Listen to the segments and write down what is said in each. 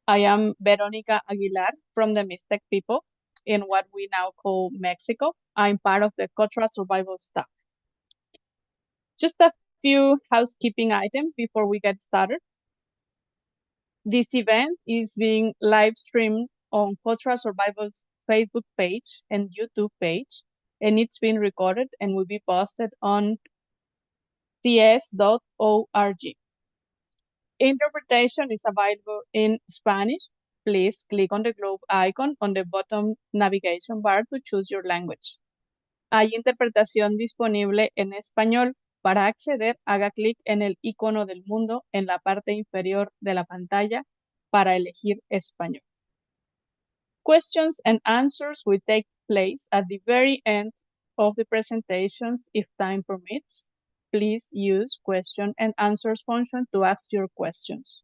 I am Veronica Aguilar from the Mixtec people in what we now call Mexico. I'm part of the cultural survival staff. Just a few housekeeping items before we get started. This event is being live streamed on Cultural Survival's Facebook page and YouTube page, and it's been recorded and will be posted on cs.org. Interpretation is available in Spanish. Please click on the globe icon on the bottom navigation bar to choose your language. Hay interpretación disponible en español. Para acceder, haga clic en el icono del mundo en la parte inferior de la pantalla para elegir español. Questions and answers will take place at the very end of the presentations if time permits. Please use question and answers function to ask your questions.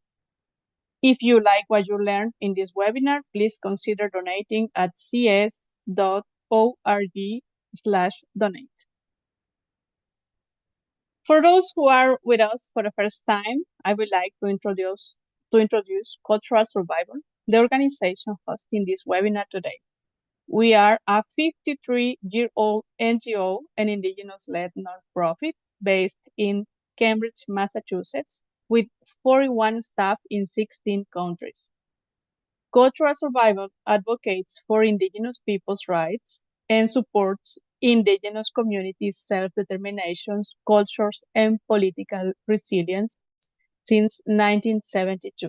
If you like what you learned in this webinar, please consider donating at cs.org/donate. For those who are with us for the first time, I would like to introduce Cultural Survival, the organization hosting this webinar today. We are a 53-year-old NGO and Indigenous-led nonprofit based in Cambridge, Massachusetts, with 41 staff in 16 countries. Cultural Survival advocates for Indigenous peoples' rights and supports Indigenous communities' self-determination, cultures, and political resilience since 1972.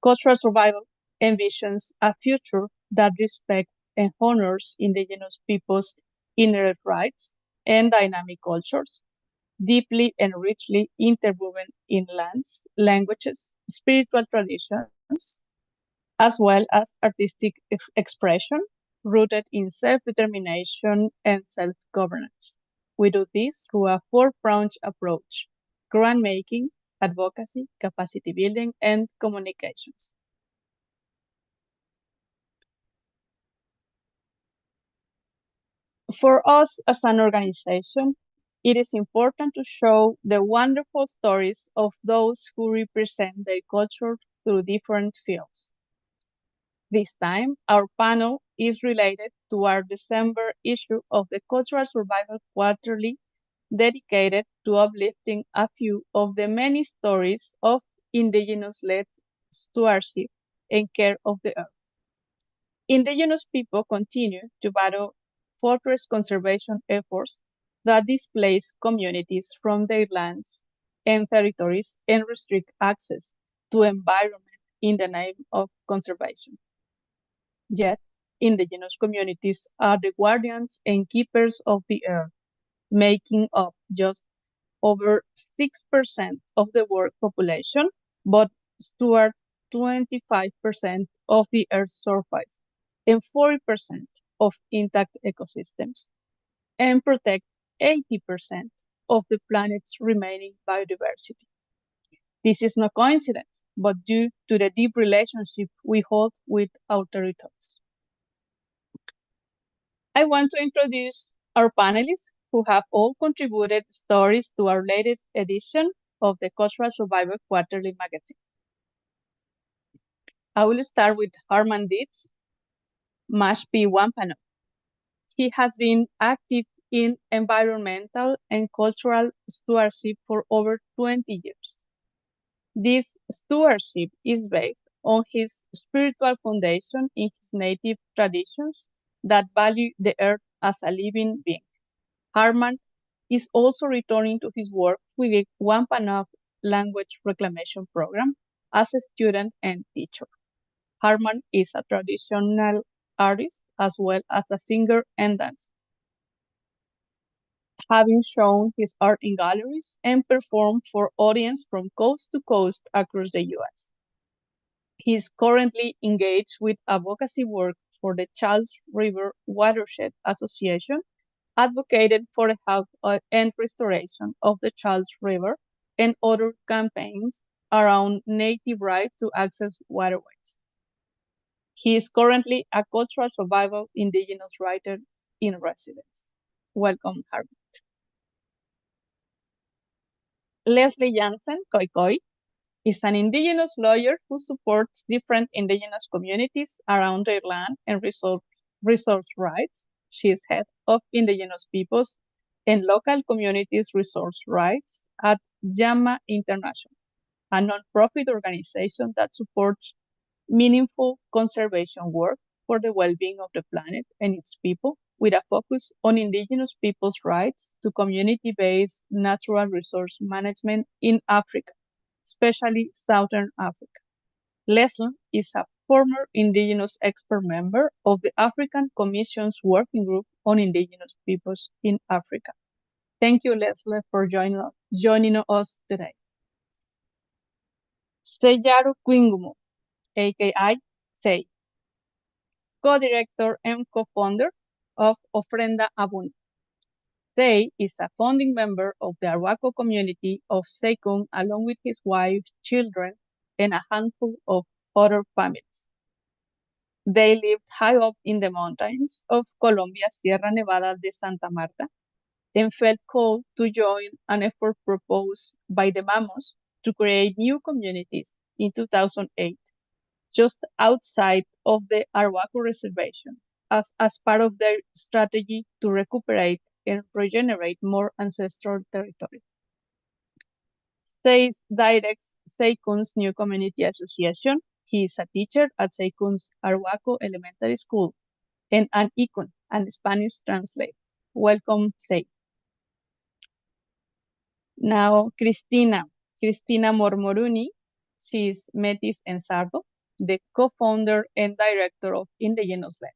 Cultural Survival envisions a future that respects and honors Indigenous peoples' inherent rights and dynamic cultures, deeply and richly interwoven in lands, languages, spiritual traditions, as well as artistic expression rooted in self-determination and self-governance. We do this through a four-pronged approach: grant-making, advocacy, capacity building, and communications. For us as an organization, it is important to show the wonderful stories of those who represent their culture through different fields. This time, our panel is related to our December issue of the Cultural Survival Quarterly, dedicated to uplifting a few of the many stories of Indigenous-led stewardship and care of the earth. Indigenous people continue to battle forest conservation efforts that displace communities from their lands and territories and restrict access to environment in the name of conservation. Yet, Indigenous communities are the guardians and keepers of the earth, making up just over 6% of the world population, but steward 25% of the Earth's surface and 40% of intact ecosystems, and protect 80% of the planet's remaining biodiversity. This is no coincidence, but due to the deep relationship we hold with our territories. I want to introduce our panelists who have all contributed stories to our latest edition of the Cultural Survival Quarterly magazine. I will start with Hartman Dietz, Mashpee Wampanoag. He has been active in environmental and cultural stewardship for over 20 years. This stewardship is based on his spiritual foundation in his native traditions that value the earth as a living being. Hartman is also returning to his work with the Wampanoag Language Reclamation Program as a student and teacher. Hartman is a traditional artist as well as a singer and dancer, having shown his art in galleries and performed for audiences from coast to coast across the U.S. He is currently engaged with advocacy work for the Charles River Watershed Association, advocated for the health and restoration of the Charles River, and other campaigns around native right to access waterways. He is currently a cultural survival Indigenous writer in residence. Welcome, Hartman. Leslie Jansen Koikoi is an Indigenous lawyer who supports different Indigenous communities around their land and resource rights. She is head of Indigenous Peoples and Local Communities Resource Rights at Yama International, a nonprofit organization that supports meaningful conservation work for the well-being of the planet and its people, with a focus on Indigenous peoples' rights to community-based natural resource management in Africa, especially Southern Africa. Lesler is a former Indigenous expert member of the African Commission's Working Group on Indigenous Peoples in Africa. Thank you, Leslie, for joining us today. Seyaru Kwingumu, aka Say, co-director and co-founder of Ofrenda Abunda. Say is a founding member of the Arhuaco community of Sekun along with his wife, children, and a handful of other families. They lived high up in the mountains of Colombia's Sierra Nevada de Santa Marta and felt called to join an effort proposed by the Mamos to create new communities in 2008, just outside of the Arhuaco Reservation, as part of their strategy to recuperate and regenerate more ancestral territory. Say directs Seikun's New Community Association. He is a teacher at Seikun's Arhuaco Elementary School and an icon and Spanish translator. Welcome, Sei. Now, Christina Mormoruni. She is Métis and Sardo, the co-founder and director of Indigenous-led.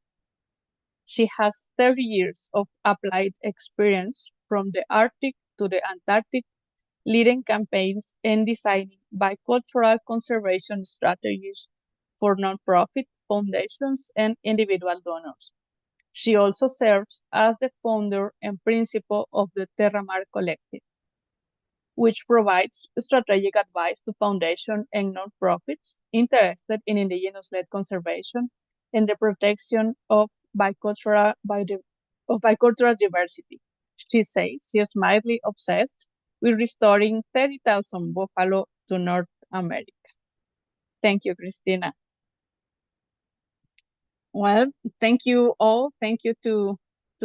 She has 30 years of applied experience from the Arctic to the Antarctic, leading campaigns and designing bicultural conservation strategies for nonprofit foundations and individual donors. She also serves as the founder and principal of the Terramar Collective, which provides strategic advice to foundations and nonprofits interested in Indigenous-led conservation and the protection of bicultural diversity. She says she is mildly obsessed with restoring 30,000 buffalo to North America. Thank you, Christina. Well, thank you all. Thank you to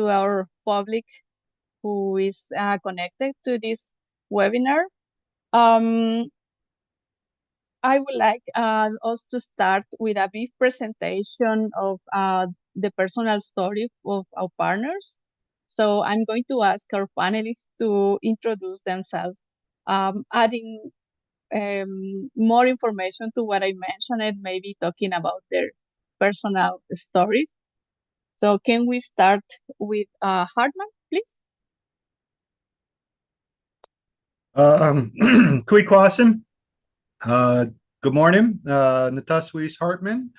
our public who is connected to this webinar. I would like us to start with a brief presentation of the personal story of our partners. So I'm going to ask our panelists to introduce themselves, adding more information to what I mentioned and maybe talking about their personal stories. So can we start with Hartman, please? Kui Kwasim. Good morning. Nataswis Hartman.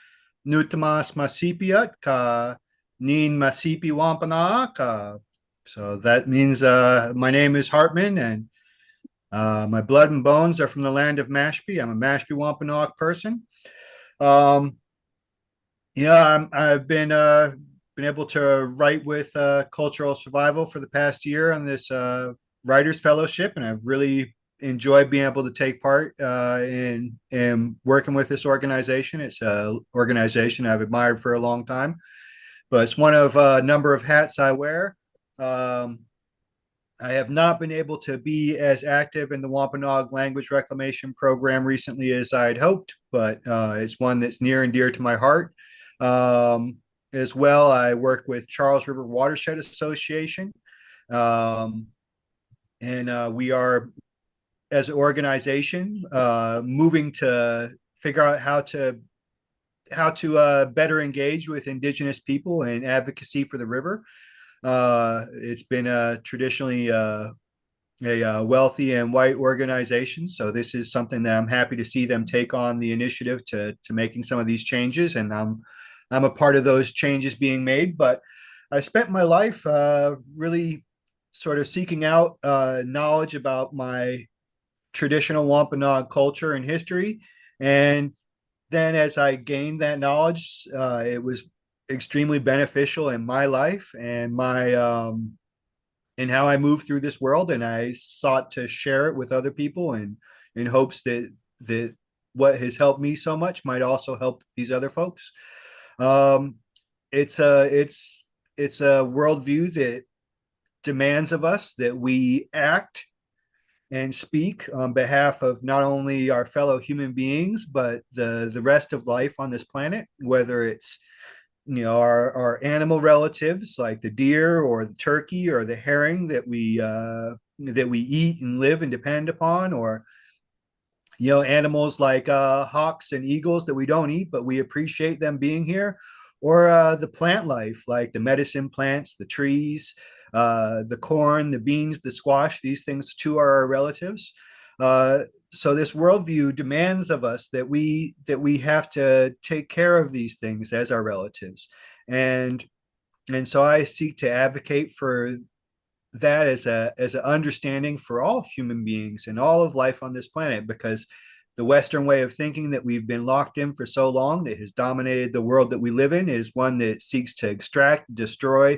Nutamas Masipiat ka Nin Masipi Wampana ka. So that means my name is Hartman and my blood and bones are from the land of Mashpee. I'm a Mashpee Wampanoag person. I've been able to write with Cultural Survival for the past year on this Writers Fellowship, and I've really enjoyed being able to take part in working with this organization. It's an organization I've admired for a long time, but it's one of a number of hats I wear. I have not been able to be as active in the Wampanoag language reclamation program recently as I had hoped, but it's one that's near and dear to my heart. As well, I work with Charles River Watershed Association, and we are, as an organization, moving to figure out how to better engage with Indigenous people and advocacy for the river. It's been traditionally a wealthy and white organization, so this is something that I'm happy to see them take on the initiative to making some of these changes, and I'm a part of those changes being made. But I spent my life really sort of seeking out knowledge about my traditional Wampanoag culture and history. And then as I gained that knowledge, it was extremely beneficial in my life and and how I moved through this world. And I sought to share it with other people in hopes that that what has helped me so much might also help these other folks. Um, it's a worldview that demands of us that we act and speak on behalf of not only our fellow human beings but the rest of life on this planet, whether it's our animal relatives like the deer or the turkey or the herring that we eat and live and depend upon, or animals like hawks and eagles that we don't eat, but we appreciate them being here, or the plant life like the medicine plants, the trees, the corn, the beans, the squash. These things too are our relatives. So this worldview demands of us that we have to take care of these things as our relatives, and so I seek to advocate for that as an understanding for all human beings and all of life on this planet, because the Western way of thinking that we've been locked in for so long, that has dominated the world that we live in, is one that seeks to extract, destroy,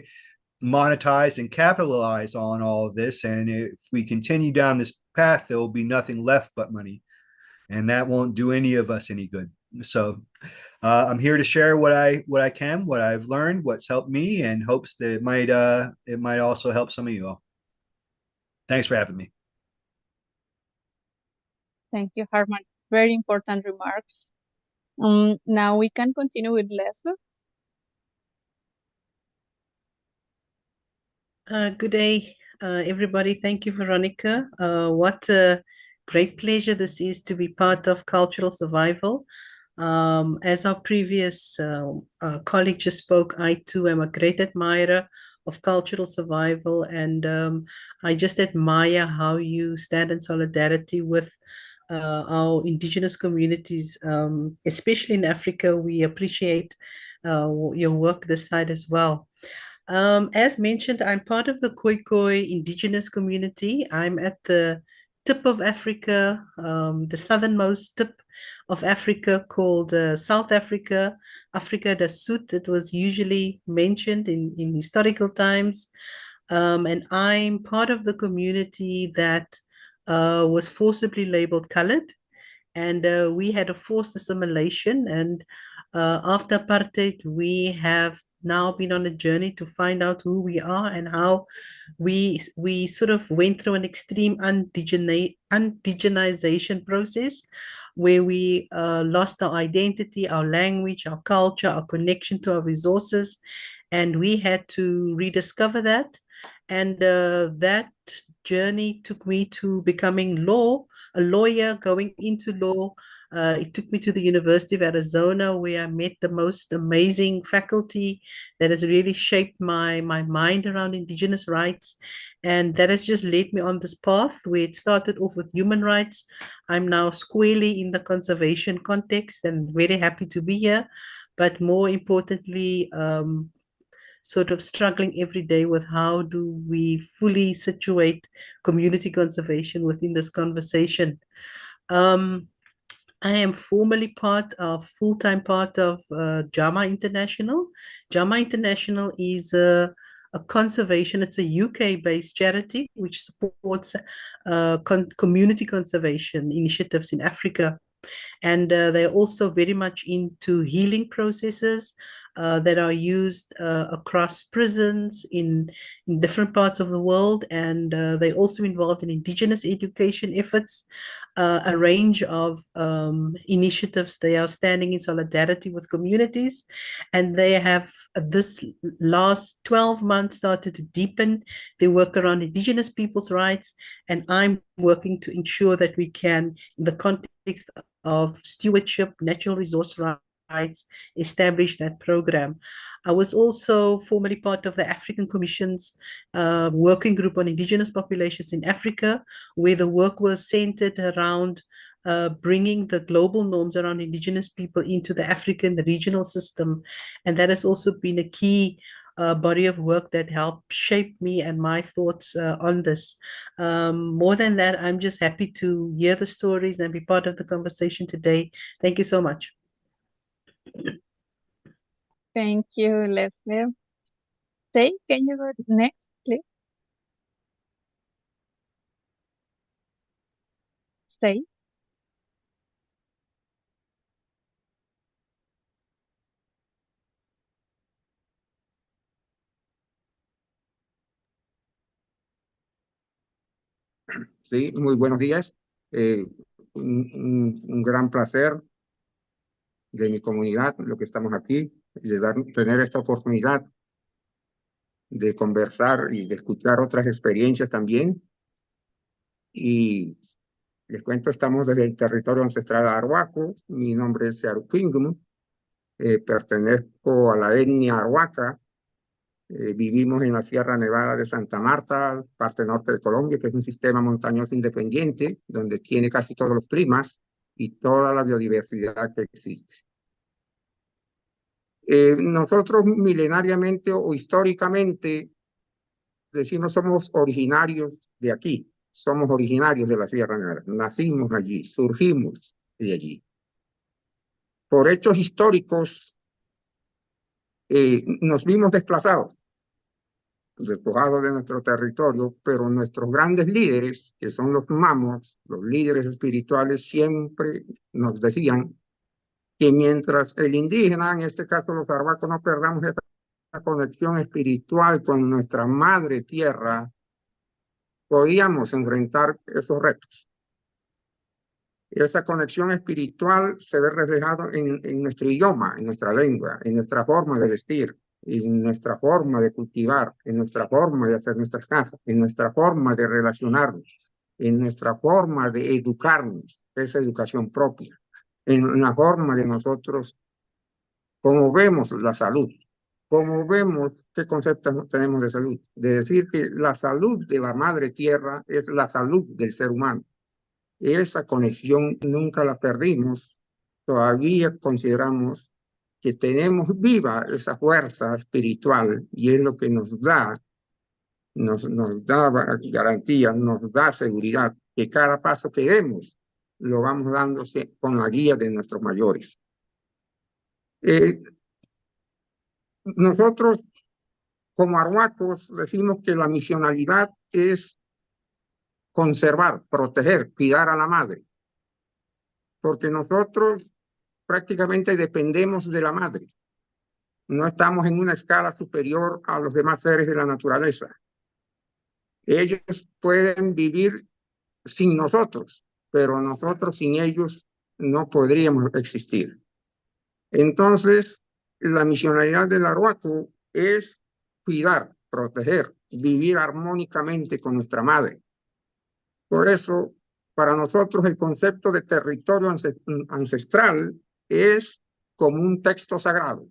monetize, and capitalize on all of this. And if we continue down this path, there will be nothing left but money, and that won't do any of us any good. So I'm here to share what I can, what I've learned, what's helped me, and hopes that it might also help some of you all. Thanks for having me. Thank you, Hartman. Very important remarks. Now we can continue with lesler. Good day, everybody. Thank you, Veronica. What a great pleasure this is to be part of Cultural Survival. As our previous colleague just spoke, I too am a great admirer of cultural survival, and I just admire how you stand in solidarity with our indigenous communities, especially in Africa. We appreciate your work this side as well. As mentioned, I'm part of the Khoikhoi indigenous community. I'm at the tip of Africa, the southernmost tip of Africa, called South Africa, Afrika du Sud. It was usually mentioned in historical times. And I'm part of the community that was forcibly labeled colored. And we had a forced assimilation. And after apartheid, we have now been on a journey to find out who we are and how we sort of went through an extreme indigenization process where we lost our identity, our language, our culture, our connection to our resources, and we had to rediscover that. And that journey took me to becoming a lawyer, going into law. It took me to the University of Arizona, where I met the most amazing faculty that has really shaped my mind around Indigenous rights. And that has just led me on this path where it started off with human rights. I'm now squarely in the conservation context and very happy to be here. But more importantly, sort of struggling every day with how do we fully situate community conservation within this conversation. I am formally full-time part of JAMA International. JAMA International is a conservation, it's a UK-based charity which supports community conservation initiatives in Africa. And they're also very much into healing processes that are used across prisons in different parts of the world. And they're also involved in Indigenous education efforts, a range of initiatives. They are standing in solidarity with communities. And they have this last 12 months started to deepen their work around Indigenous peoples' rights. And I'm working to ensure that we can, in the context of stewardship, natural resource rights, establish that program. I was also formerly part of the African Commission's working group on Indigenous populations in Africa, where the work was centered around bringing the global norms around Indigenous people into the African, the regional system. And that has also been a key body of work that helped shape me and my thoughts on this. More than that, I'm just happy to hear the stories and be part of the conversation today. Thank you so much. Thank you, lesler. Say, can you go next, please? Say. Sí, muy buenos días. Eh, un gran placer de mi comunidad, lo que estamos aquí, tener esta oportunidad de conversar y de escuchar otras experiencias también. Y les cuento, estamos desde el territorio ancestral Arhuaco. Mi nombre es Searupingum. Pertenezco a la etnia Arhuaca. Vivimos en la Sierra Nevada de Santa Marta, parte norte de Colombia, que es un sistema montañoso independiente, donde tiene casi todos los climas y toda la biodiversidad que existe. Nosotros milenariamente o históricamente decimos somos originarios de aquí, somos originarios de la Sierra Nevada, nacimos allí, surgimos de allí. Por hechos históricos nos vimos desplazados de nuestro territorio, pero nuestros grandes líderes, que son los mamos, los líderes espirituales, siempre nos decían que mientras el indígena, en este caso los arhuacos, no perdamos esta conexión espiritual con nuestra madre tierra, podíamos enfrentar esos retos. Esa conexión espiritual se ve reflejada en nuestro idioma, en nuestra lengua, en nuestra forma de vestir, en nuestra forma de cultivar, en nuestra forma de hacer nuestras casas, en nuestra forma de relacionarnos, en nuestra forma de educarnos, esa educación propia, en la forma de nosotros, cómo vemos la salud, cómo vemos qué conceptos tenemos de salud, de decir que la salud de la madre tierra es la salud del ser humano. Esa conexión nunca la perdimos, todavía consideramos que tenemos viva esa fuerza espiritual y es lo que nos da garantía, nos da seguridad, que cada paso que demos lo vamos dándose con la guía de nuestros mayores. Nosotros como arhuacos decimos que la misionalidad es conservar, proteger, cuidar a la madre, porque nosotros prácticamente dependemos de la madre. No estamos en una escala superior a los demás seres de la naturaleza. Ellos pueden vivir sin nosotros, pero nosotros sin ellos no podríamos existir. Entonces, la misionalidad del arhuaco es cuidar, proteger, vivir armónicamente con nuestra madre. Por eso, para nosotros el concepto de territorio ancestral es como un texto sagrado.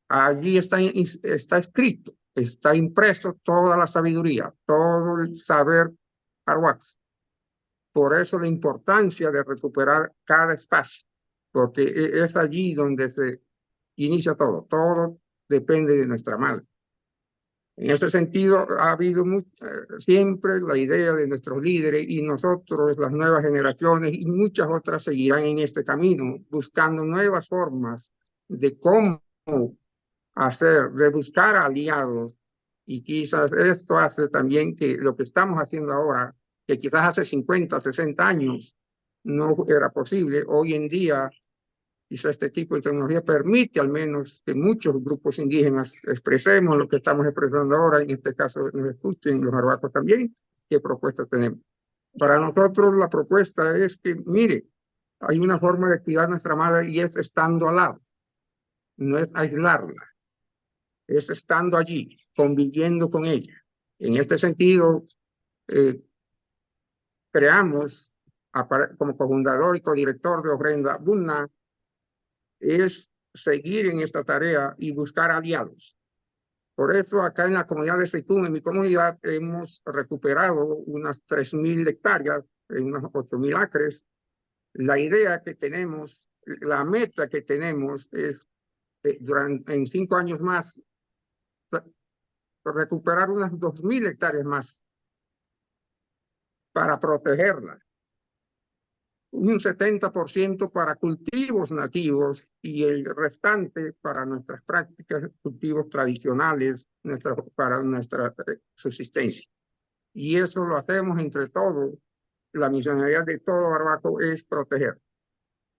Allí está escrito, está impreso toda la sabiduría, todo el saber arhuaco. Por eso la importancia de recuperar cada espacio, porque es allí donde se inicia todo. Todo depende de nuestra madre. En ese sentido, ha habido siempre la idea de nuestros líderes y nosotros, las nuevas generaciones y muchas otras seguirán en este camino, buscando nuevas formas de cómo de buscar aliados. Y quizás esto hace también que lo que estamos haciendo ahora, que quizás hace 50, 60 años no era posible, hoy en día quizás este tipo de tecnología permite al menos que muchos grupos indígenas expresemos lo que estamos expresando ahora, en este caso nos escuchen los arhuacos también, qué propuesta tenemos. Para nosotros la propuesta es que, mire, hay una forma de cuidar a nuestra madre y es estando al lado, no es aislarla, es estando allí, conviviendo con ella. En este sentido, creamos como cofundador y codirector de Ofrenda Bunna, es seguir en esta tarea y buscar aliados. Por eso acá en la comunidad de Seitún, en mi comunidad, hemos recuperado unas 3.000 hectáreas, unos 8.000 acres. La idea que tenemos, la meta que tenemos es en 5 años más recuperar unas 2.000 hectáreas más para protegerla. Un 70% para cultivos nativos y el restante para nuestras prácticas, cultivos tradicionales, para nuestra subsistencia. Y eso lo hacemos entre todos. La misionalidad de todo barbaco es proteger.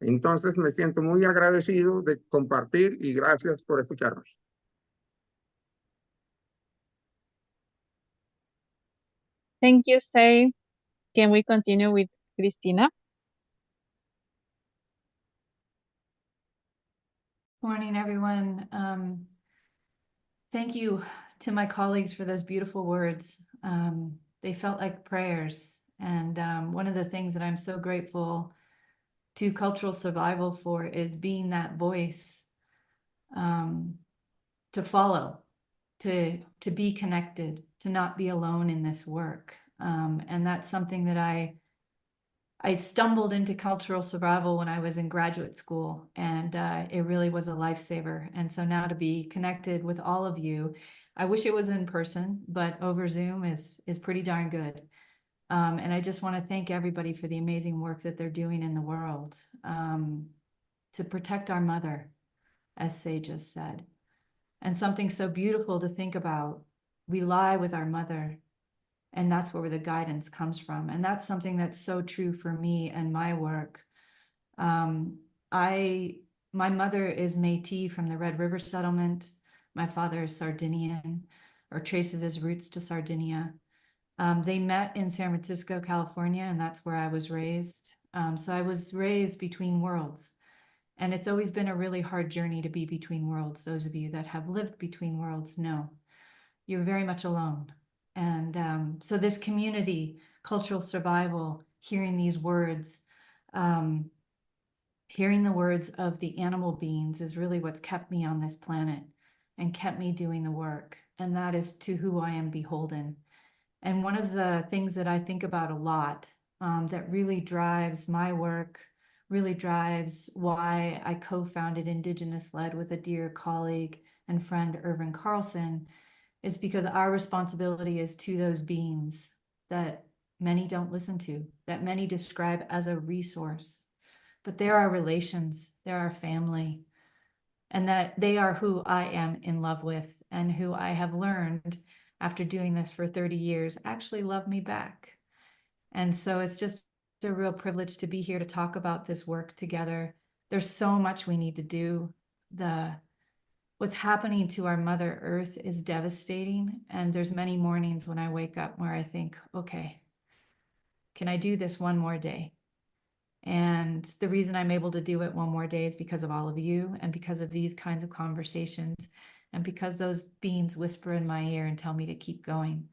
Entonces me siento muy agradecido de compartir y gracias por escucharnos. Thank you, Say. Can we continue with Christina? Morning, everyone. Thank you to my colleagues for those beautiful words. They felt like prayers. And one of the things that I'm so grateful to Cultural Survival for is being that voice to follow, to be connected, to not be alone in this work. And that's something that I stumbled into Cultural Survival when I was in graduate school, and it really was a lifesaver. And so now to be connected with all of you, I wish it was in person, but over Zoom is pretty darn good. And I just want to thank everybody for the amazing work that they're doing in the world to protect our mother, as Say just said. And something so beautiful to think about, we lie with our mother, and that's where the guidance comes from. And that's something that's so true for me and my work. My mother is Métis from the Red River settlement. My father is Sardinian, or traces his roots to Sardinia. They met in San Francisco, California, and that's where I was raised. So I was raised between worlds. And it's always been a really hard journey to be between worlds. Those of you that have lived between worlds know you're very much alone. And so this community, Cultural Survival, hearing these words, hearing the words of the animal beings is really what's kept me on this planet and kept me doing the work. And that is to who I am beholden. And one of the things that I think about a lot that really drives my work, really drives why I co-founded Indigenous-led with a dear colleague and friend, Irvin Carlson, is because our responsibility is to those beings that many don't listen to, that many describe as a resource. But they're our relations, they're our family, and that they are who I am in love with and who I have learned after doing this for 30 years actually love me back. And so it's just a real privilege to be here to talk about this work together. There's so much we need to do. What's happening to our Mother Earth is devastating. And there's many mornings when I wake up where I think, okay, can I do this one more day? And the reason I'm able to do it one more day is because of all of you and because of these kinds of conversations and because those beings whisper in my ear and tell me to keep going.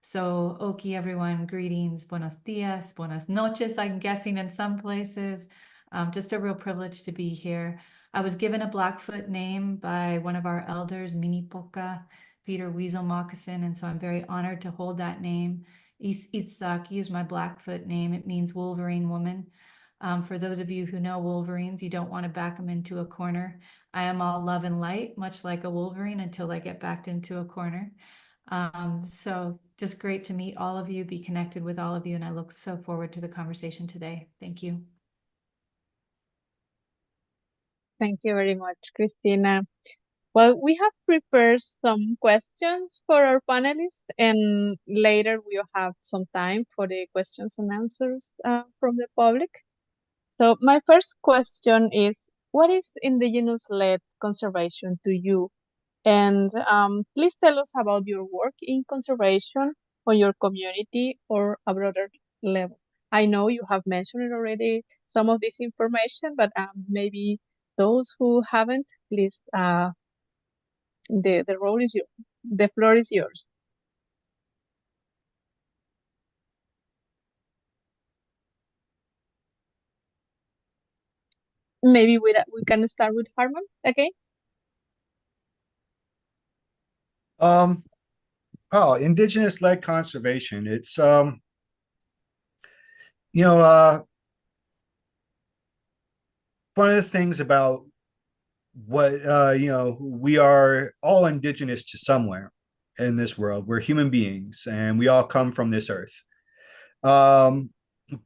So, Oki, everyone, greetings, buenos dias, buenas noches, I'm guessing in some places. Just a real privilege to be here. I was given a Blackfoot name by one of our elders, Minipoka, Peter Weasel Moccasin, and so I'm very honored to hold that name. Itsaki is my Blackfoot name. It means Wolverine woman. For those of you who know Wolverines, you don't want to back them into a corner. I am all love and light, much like a Wolverine, until I get backed into a corner. So just great to meet all of you, be connected with all of you, and I look so forward to the conversation today. Thank you. Thank you very much, Christina. Well, we have prepared some questions for our panelists, and later we'll have some time for the questions and answers from the public. So my first question is, what is Indigenous-led conservation to you? And please tell us about your work in conservation on your community or a broader level. I know you have mentioned already some of this information, but maybe those who haven't, please, the role is yours. The floor is yours. Maybe we can start with Hartman, okay? Indigenous-led conservation. It's one of the things about what we are all indigenous to somewhere in this world. We're human beings, and we all come from this earth. But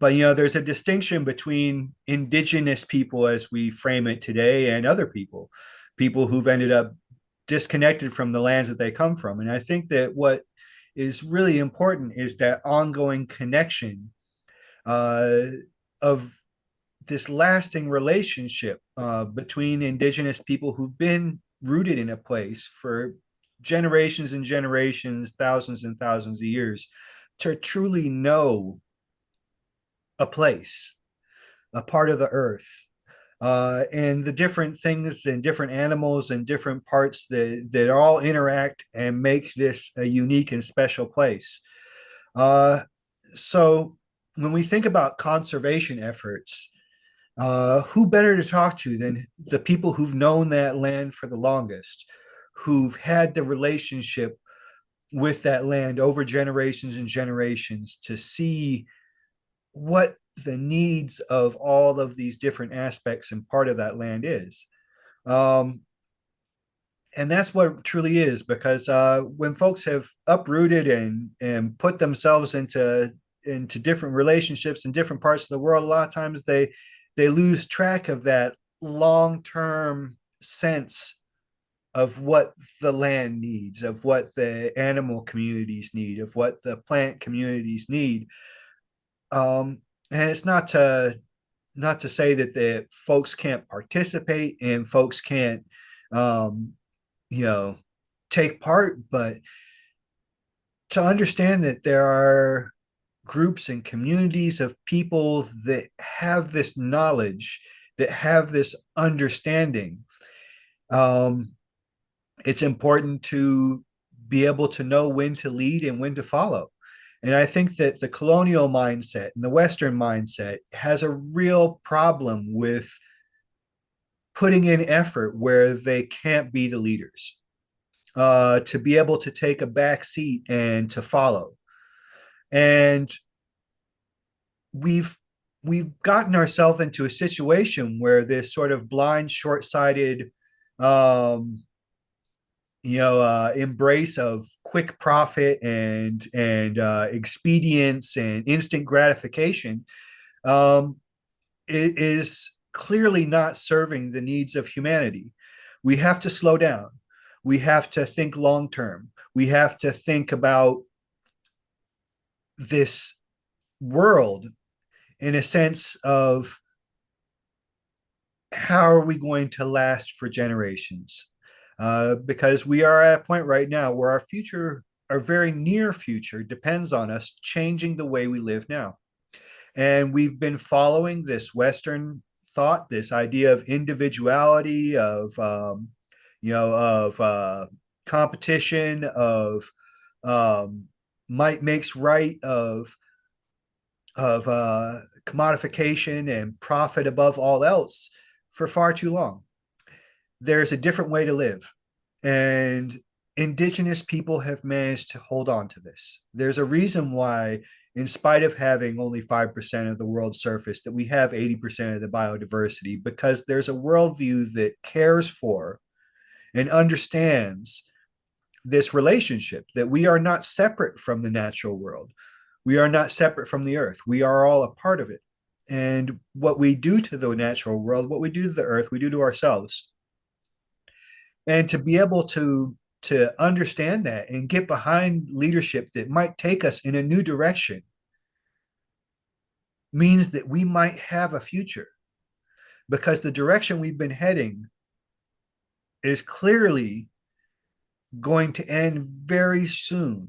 there's a distinction between indigenous people as we frame it today and other people who've ended up disconnected from the lands that they come from. And I think that what is really important is that ongoing connection of this lasting relationship between indigenous people who've been rooted in a place for generations and generations, thousands and thousands of years, to truly know a place, a part of the earth, and the different things and different animals and different parts that all interact and make this a unique and special place. So when we think about conservation efforts, who better to talk to than the people who've known that land for the longest, who've had the relationship with that land over generations and generations to see what the needs of all of these different aspects and part of that land is. And that's what it truly is, because when folks have uprooted and put themselves into different relationships in different parts of the world, a lot of times they lose track of that long-term sense of what the land needs, of what the animal communities need, of what the plant communities need. And it's not to say that the folks can't participate and folks can't take part, but to understand that there are groups and communities of people that have this knowledge, that have this understanding. It's important to be able to know when to lead and when to follow. And I think that the colonial mindset and the Western mindset has a real problem with putting in effort where they can't be the leaders, to be able to take a back seat and to follow. And we've gotten ourselves into a situation where this sort of blind, short-sighted, embrace of quick profit and expedience and instant gratification, it is clearly not serving the needs of humanity. We have to slow down. We have to think long term. We have to think about this world in a sense of how are we going to last for generations? Because we are at a point right now where our future, our very near future, depends on us changing the way we live now. And we've been following this Western thought, this idea of individuality, of competition, of might makes right, of commodification and profit above all else for far too long. There's a different way to live, and Indigenous people have managed to hold on to this. There's a reason why, in spite of having only 5% of the world's surface, that we have 80% of the biodiversity, because there's a worldview that cares for and understands this relationship, that we are not separate from the natural world. We are not separate from the earth. We are all a part of it. And what we do to the natural world, what we do to the earth, we do to ourselves. And to be able to understand that and get behind leadership that might take us in a new direction means that we might have a future, because the direction we've been heading is clearly going to end very soon.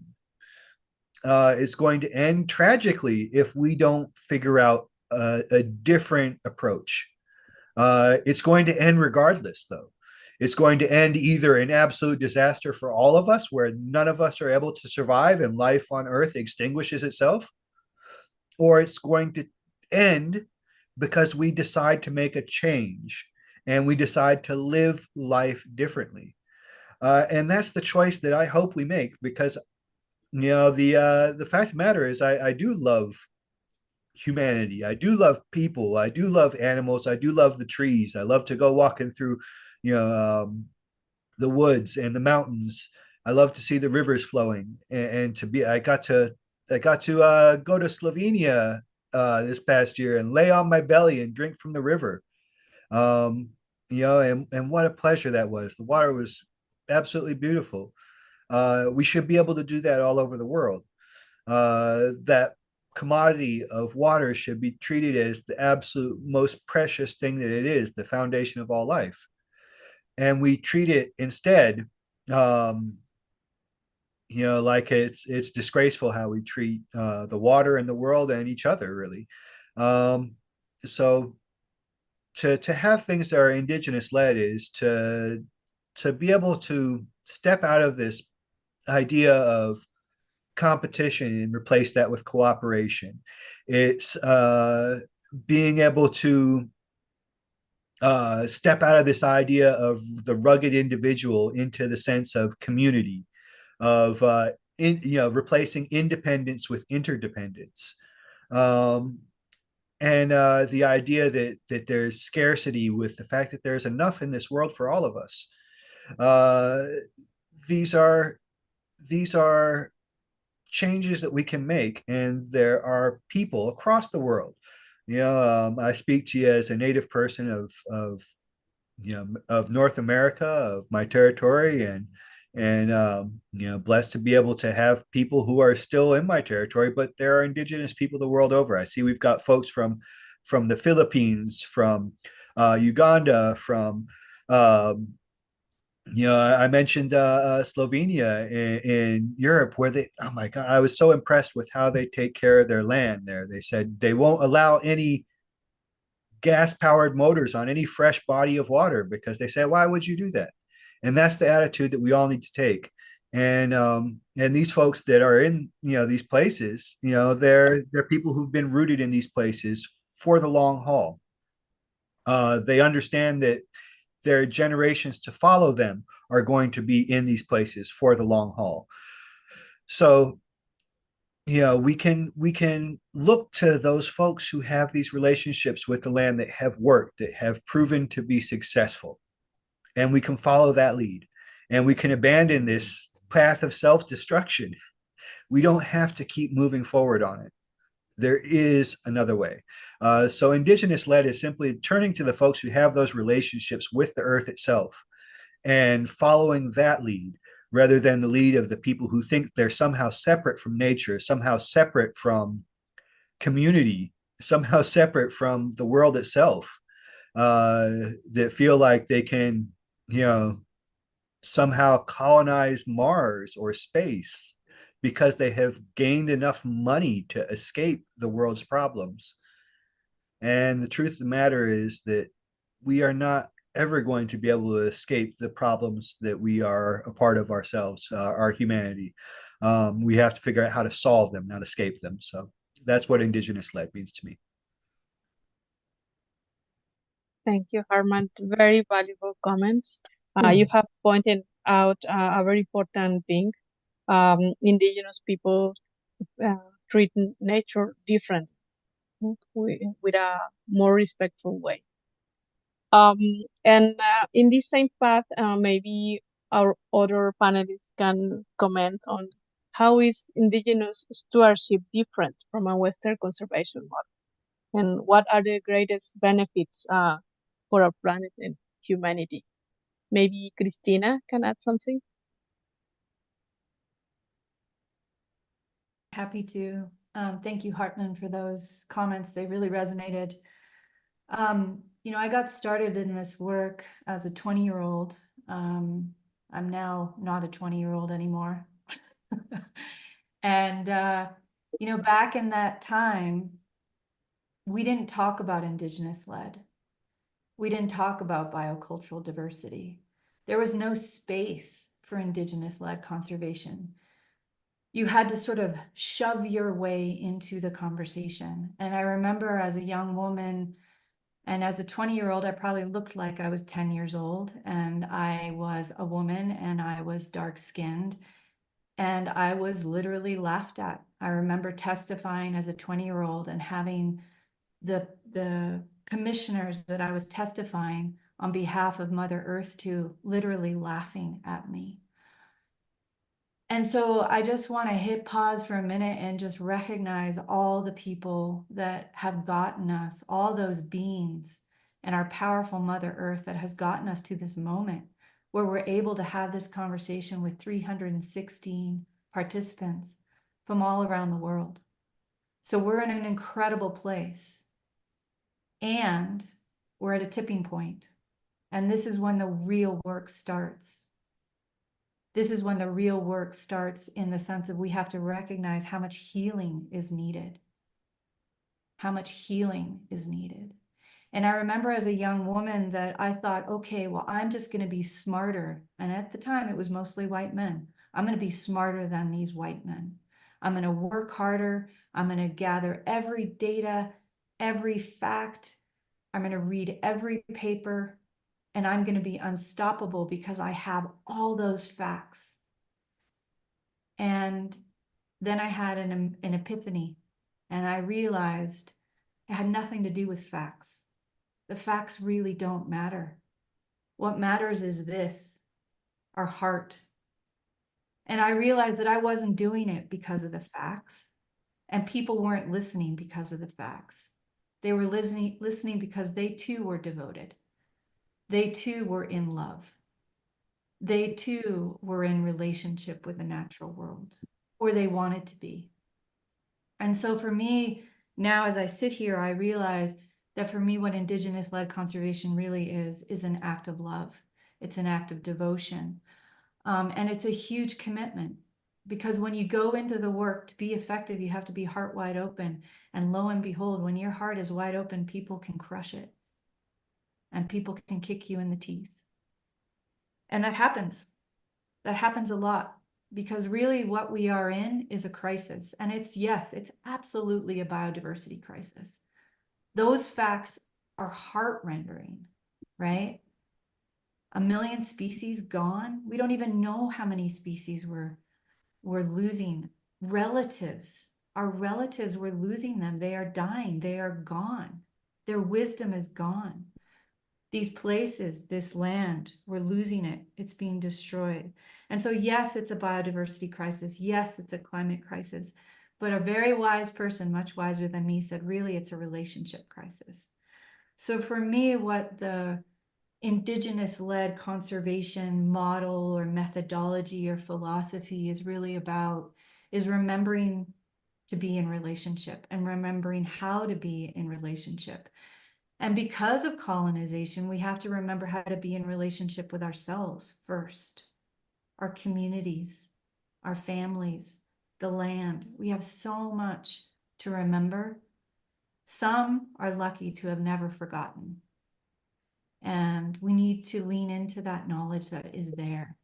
It's going to end tragically if we don't figure out a different approach. It's going to end regardless, though. It's going to end either an absolute disaster for all of us, where none of us are able to survive and life on Earth extinguishes itself, or it's going to end because we decide to make a change and we decide to live life differently. And that's the choice that I hope we make, because the fact of the matter is I do love humanity. I do love people. I do love animals. I do love the trees. I love to go walking through the woods and the mountains. I love to see the rivers flowing, and to be. I got to go to Slovenia this past year and lay on my belly and drink from the river. And what a pleasure that was. The water was absolutely beautiful. We should be able to do that all over the world. That commodity of water should be treated as the absolute most precious thing that it is, the foundation of all life. And we treat it instead, like it's disgraceful how we treat the water and the world and each other, really. So to have things that are indigenous led is to be able to step out of this idea of competition and replace that with cooperation. It's being able to step out of this idea of the rugged individual into the sense of community, of replacing independence with interdependence. And the idea that there's scarcity with the fact that there's enough in this world for all of us. These are changes that we can make, and there are people across the world. I speak to you as a native person of North America, of my territory, and blessed to be able to have people who are still in my territory, but there are indigenous people the world over. I see we've got folks from the Philippines, from Uganda, from I mentioned Slovenia in Europe, where oh my God, I was so impressed with how they take care of their land there. They said they won't allow any gas-powered motors on any fresh body of water because they say, why would you do that? And that's the attitude that we all need to take. And these folks that are in these places, they're people who've been rooted in these places for the long haul. They understand that their generations to follow them are going to be in these places for the long haul. So we can look to those folks who have these relationships with the land that have worked, that have proven to be successful, and we can follow that lead, and we can abandon this path of self-destruction. We don't have to keep moving forward on it. There is another way. So Indigenous-led is simply turning to the folks who have those relationships with the earth itself and following that lead, rather than the lead of the people who think they're somehow separate from nature, somehow separate from community, somehow separate from the world itself, that feel like they can, somehow colonize Mars or space because they have gained enough money to escape the world's problems. And the truth of the matter is that we are not ever going to be able to escape the problems that we are a part of ourselves, our humanity. We have to figure out how to solve them, not escape them. So that's what Indigenous-led means to me. Thank you, Hartman. Very valuable comments. You have pointed out a very important thing. Indigenous people treat nature differently, with a more respectful way. And in this same path, maybe our other panelists can comment on how is indigenous stewardship different from a Western conservation model, and what are the greatest benefits for our planet and humanity. Maybe Christina can add something. Happy to. Thank you, Hartman, for those comments. They really resonated. I got started in this work as a 20-year-old. I'm now not a 20-year-old anymore. And, back in that time, we didn't talk about Indigenous-led. We didn't talk about biocultural diversity. There was no space for Indigenous-led conservation. You had to sort of shove your way into the conversation. And I remember as a young woman, and as a 20-year-old, I probably looked like I was 10 years old, and I was a woman, and I was dark-skinned, and I was literally laughed at. I remember testifying as a 20-year-old and having the commissioners that I was testifying on behalf of Mother Earth to literally laughing at me. And so I just want to hit pause for a minute and just recognize all the people that have gotten us, all those beings, and our powerful Mother Earth that has gotten us to this moment where we're able to have this conversation with 316 participants from all around the world. So we're in an incredible place, and we're at a tipping point. And this is when the real work starts. This is when the real work starts, in the sense of we have to recognize how much healing is needed. how much healing is needed. And I remember as a young woman that I thought, okay, well, I'm just going to be smarter. And at the time, it was mostly white men. I'm going to be smarter than these white men. I'm going to work harder. I'm going to gather every data, every fact. I'm going to read every paper, and I'm going to be unstoppable because I have all those facts. And then I had an epiphany, and I realized it had nothing to do with facts. The facts really don't matter. What matters is this, our heart. And I realized that I wasn't doing it because of the facts, and people weren't listening because of the facts. They were listening because they too were devoted. They too were in love. They too were in relationship with the natural world, or they wanted to be. And so for me, now as I sit here, I realize that for me, what Indigenous-led conservation really is an act of love. It's an act of devotion. And it's a huge commitment, because when you go into the work to be effective, you have to be heart wide open. And lo and behold, when your heart is wide open, people can crush it. And people can kick you in the teeth. And that happens. That happens a lot, because really what we are in is a crisis. And it's absolutely a biodiversity crisis. Those facts are heart-rending, right? 1 million species gone. We don't even know how many species we're losing. Relatives, our relatives, we're losing them. They are dying. They are gone. Their wisdom is gone. These places, this land, we're losing it. It's being destroyed. And so, yes, it's a biodiversity crisis. Yes, it's a climate crisis. But a very wise person, much wiser than me, said, really, it's a relationship crisis. So for me, what the Indigenous-led conservation model or methodology or philosophy is really about is remembering to be in relationship and remembering how to be in relationship. And because of colonization, we have to remember how to be in relationship with ourselves first, our communities, our families, the land. We have so much to remember. Some are lucky to have never forgotten. And we need to lean into that knowledge that is there.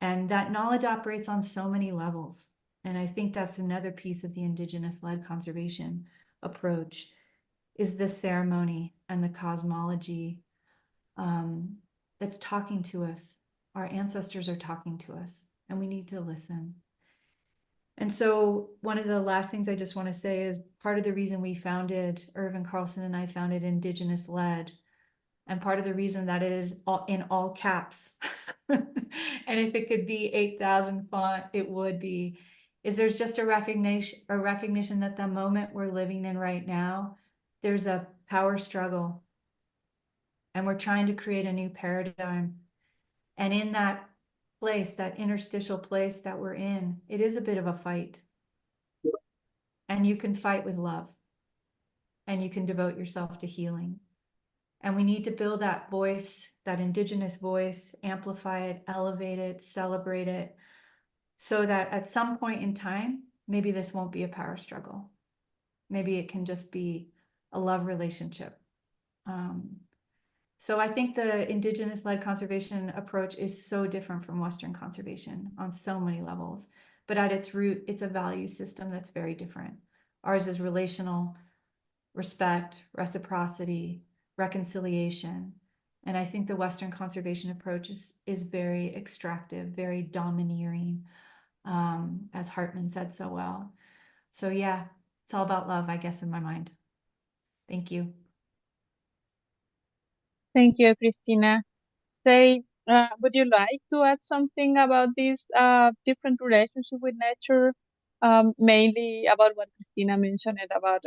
And that knowledge operates on so many levels. And I think that's another piece of the Indigenous-led conservation approach, is the ceremony and the cosmology that's talking to us. Our ancestors are talking to us, and we need to listen. And so one of the last things I just want to say is part of the reason we founded, Irvin Carlson and I founded Indigenous-led, and part of the reason that is in all caps, and if it could be 8,000 font, it would be, is there's just a recognition that the moment we're living in right now, there's a power struggle, and we're trying to create a new paradigm. And in that place, that interstitial place that we're in, it is a bit of a fight. And you can fight with love, and you can devote yourself to healing. And we need to build that voice, that Indigenous voice, amplify it, elevate it, celebrate it, so that at some point in time, maybe this won't be a power struggle. Maybe it can just be a love relationship. So I think the Indigenous-led conservation approach is so different from Western conservation on so many levels. But at its root, it's a value system that's very different. Ours is relational, respect, reciprocity, reconciliation. And I think the Western conservation approach is very extractive, very domineering, as Hartman said so well. So yeah, it's all about love, I guess, in my mind. Thank you. Thank you, Christina. Would you like to add something about this different relationship with nature, mainly about what Christina mentioned about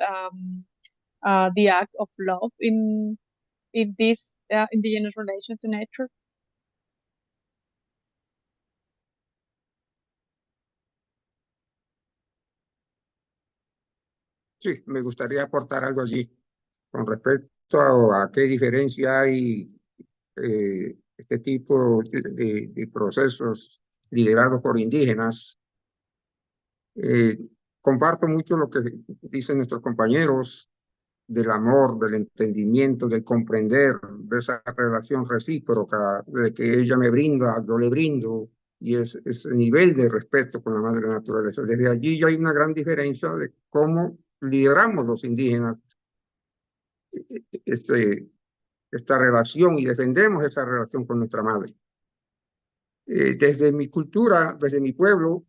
the act of love in this indigenous relation to nature? Sí, me gustaría aportar algo allí con respecto a qué diferencia hay este tipo de procesos liderados por indígenas. Comparto mucho lo que dicen nuestros compañeros del amor, del entendimiento, del comprender, de esa relación recíproca, de que ella me brinda, yo le brindo, y ese nivel de respeto con la madre naturaleza. Desde allí ya hay una gran diferencia de cómo lideramos los indígenas esta relación y defendemos esa relación con nuestra madre. Desde mi cultura, desde mi pueblo,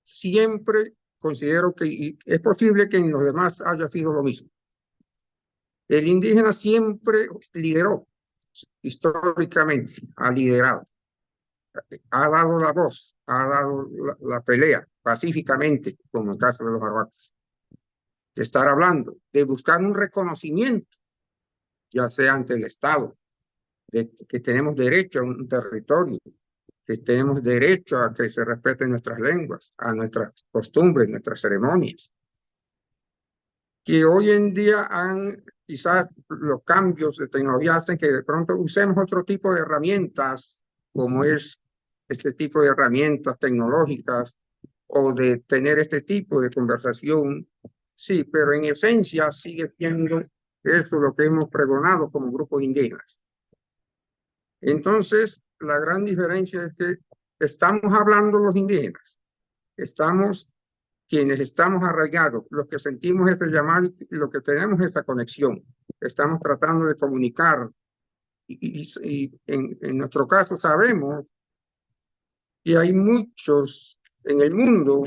siempre considero que es posible que en los demás haya sido lo mismo. El indígena siempre lideró, históricamente, ha liderado, ha dado la voz, ha dado la pelea pacíficamente, como el caso de los arhuacos, de estar hablando, de buscar un reconocimiento, ya sea ante el Estado, de que tenemos derecho a un territorio, que tenemos derecho a que se respeten nuestras lenguas, a nuestras costumbres, nuestras ceremonias, que hoy en día quizás los cambios de tecnología hacen que de pronto usemos otro tipo de herramientas, como es este tipo de herramientas tecnológicas, o de tener este tipo de conversación. Sí, pero en esencia sigue siendo eso lo que hemos pregonado como grupos indígenas. Entonces, la gran diferencia es que estamos hablando los indígenas, quienes estamos arraigados, los que sentimos ese llamado y los que tenemos esa conexión. Estamos tratando de comunicar y en nuestro caso sabemos que hay muchos en el mundo,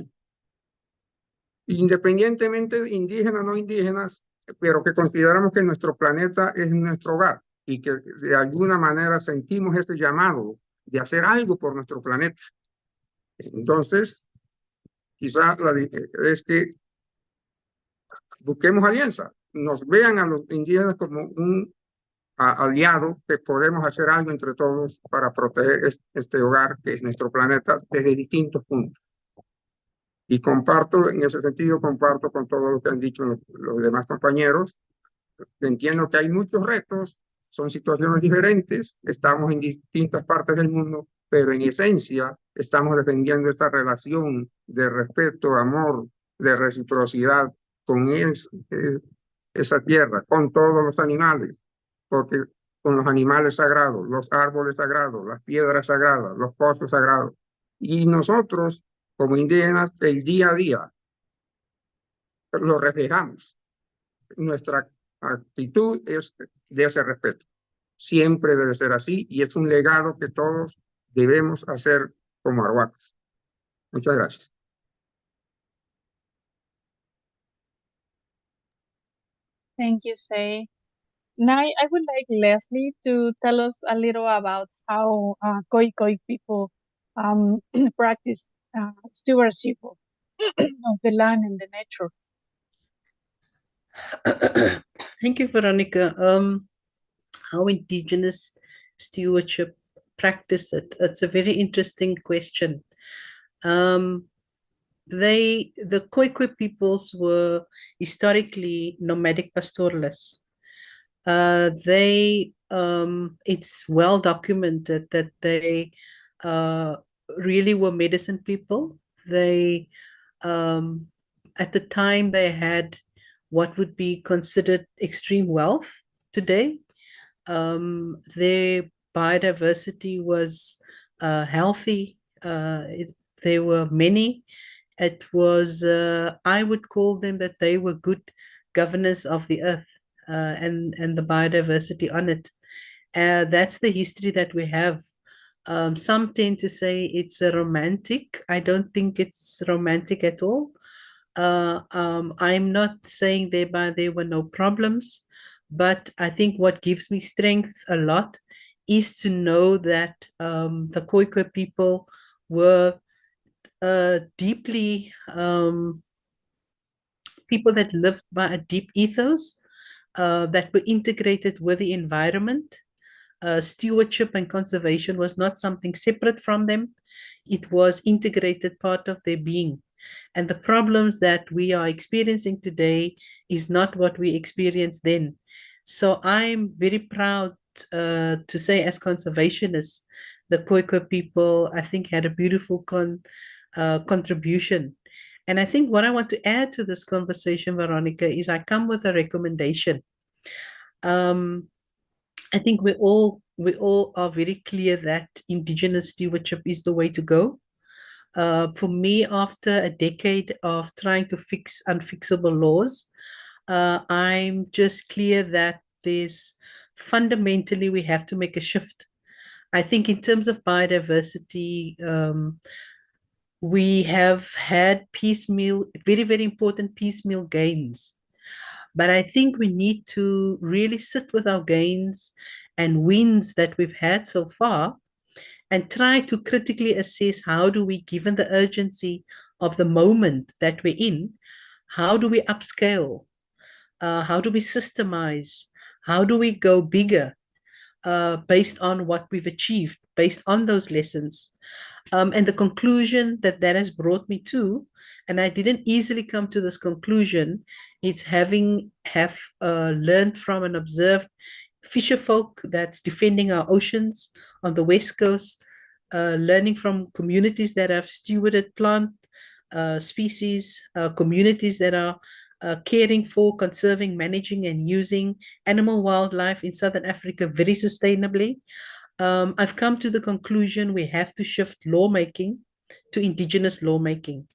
independientemente de indígenas o no indígenas, pero que consideramos que nuestro planeta es nuestro hogar y que de alguna manera sentimos ese llamado de hacer algo por nuestro planeta. Entonces, quizás es que busquemos alianza, nos vean a los indígenas como un aliado, que podemos hacer algo entre todos para proteger este hogar que es nuestro planeta desde distintos puntos. Y comparto, en ese sentido, comparto con todo lo que han dicho los demás compañeros. Entiendo que hay muchos retos, son situaciones diferentes, estamos en distintas partes del mundo, pero en esencia estamos defendiendo esta relación de respeto, amor, de reciprocidad con esa tierra, con todos los animales, porque con los animales sagrados, los árboles sagrados, las piedras sagradas, los pozos sagrados. Y nosotros, como indígenas, el día a día lo reflejamos. Nuestra actitud es de ese respeto. Siempre debe ser así y es un legado que todos debemos hacer como arhuacos. Muchas gracias. Thank you, Say. Now, I would like Leslie to tell us a little about how Khoi people practice stewardship of the land and the nature. Thank you, Veronica. How Indigenous stewardship practice it? It's a very interesting question. The Khoi peoples were historically nomadic pastoralists. It's well documented that they really were medicine people. They at the time they had what would be considered extreme wealth today. Their biodiversity was healthy. There were many. It was, I would call them that they were good governors of the earth and the biodiversity on it. That's the history that we have. Some tend to say it's a romantic. I don't think it's romantic at all. I'm not saying thereby there were no problems, but I think what gives me strength a lot is to know that the Khoi people were deeply people that lived by a deep ethos that were integrated with the environment. Stewardship and conservation was not something separate from them. It was integrated part of their being. And the problems that we are experiencing today is not what we experienced then. So I'm very proud to say, as conservationists, the Khoi people, I think, had a beautiful contribution. And I think what I want to add to this conversation, Veronica, is I come with a recommendation. I think we all are very clear that Indigenous stewardship is the way to go. For me, after a decade of trying to fix unfixable laws, I'm just clear that there's fundamentally we have to make a shift. I think in terms of biodiversity, we have had piecemeal, very, very important piecemeal gains. But I think we need to really sit with our gains and wins that we've had so far and try to critically assess how do we, given the urgency of the moment that we're in, how do we upscale? How do we systemize? How do we go bigger based on what we've achieved, based on those lessons? And the conclusion that that has brought me to, and I didn't easily come to this conclusion, is have learned from and observed fisher folk that's defending our oceans on the West Coast, learning from communities that have stewarded plant species, communities that are caring for, conserving, managing, and using animal wildlife in Southern Africa very sustainably. I've come to the conclusion we have to shift lawmaking to indigenous lawmaking.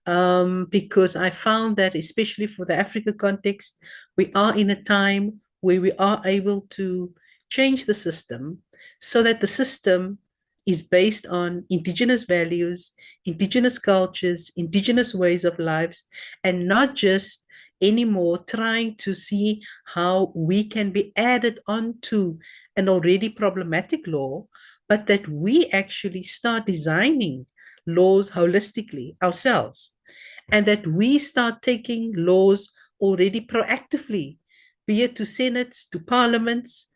Because I found that, especially for the Africa context, we are in a time where we are able to change the system so that the system is based on indigenous values, indigenous cultures, indigenous ways of lives, and not just anymore trying to see how we can be added onto an already problematic law, but that we actually start designing laws holistically ourselves, and that we start taking laws already proactively, be it to senates, to parliaments,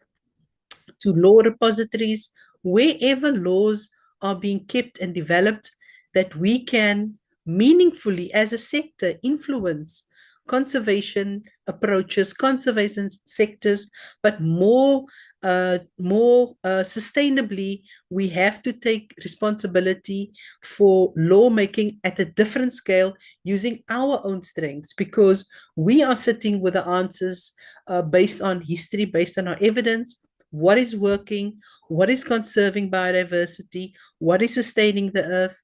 to law repositories, wherever laws are being kept and developed, that we can meaningfully, as a sector, influence conservation approaches, conservation sectors, but more sustainably, we have to take responsibility for lawmaking at a different scale using our own strengths, because we are sitting with the answers based on history, based on our evidence, what is working, what is conserving biodiversity, what is sustaining the earth.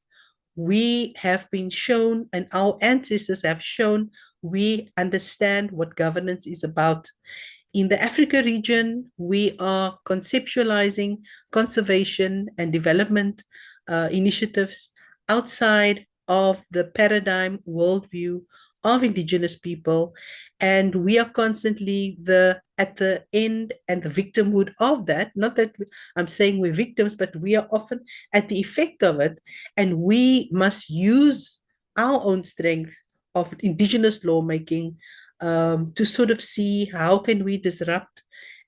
We have been shown, and our ancestors have shown, we understand what governance is about. In the Africa region, we are conceptualizing conservation and development initiatives outside of the paradigm worldview of Indigenous people. And we are constantly at the end and the victimhood of that. Not that I'm saying we're victims, but we are often at the effect of it. And we must use our own strength of Indigenous lawmaking to sort of see how can we disrupt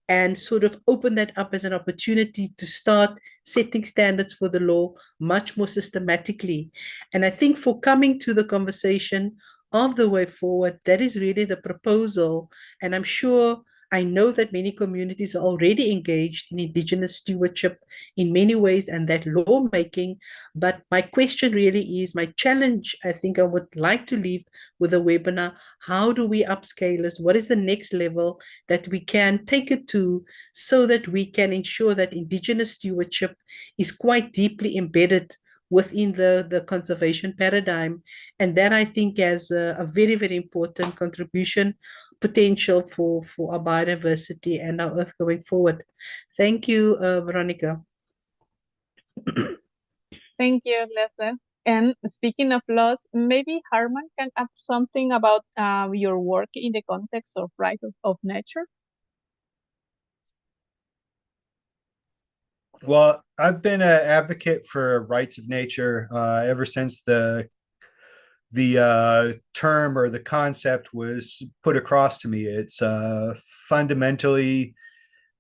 and sort of open that up as an opportunity to start setting standards for the law much more systematically. And I think for coming to the conversation of the way forward, that is really the proposal. And I'm sure, I know that many communities are already engaged in Indigenous stewardship in many ways and that lawmaking. But my question really is, my challenge, I think I would like to leave with the webinar, how do we upscale this? What is the next level that we can take it to so that we can ensure that Indigenous stewardship is quite deeply embedded within the conservation paradigm? And that, I think, has a very, very important contribution potential for our biodiversity and our earth going forward. Thank you, Veronica. Thank you, Leslie. And speaking of laws, maybe Hartman can add something about your work in the context of rights of nature. Well, I've been an advocate for rights of nature ever since the term or the concept was put across to me. It's fundamentally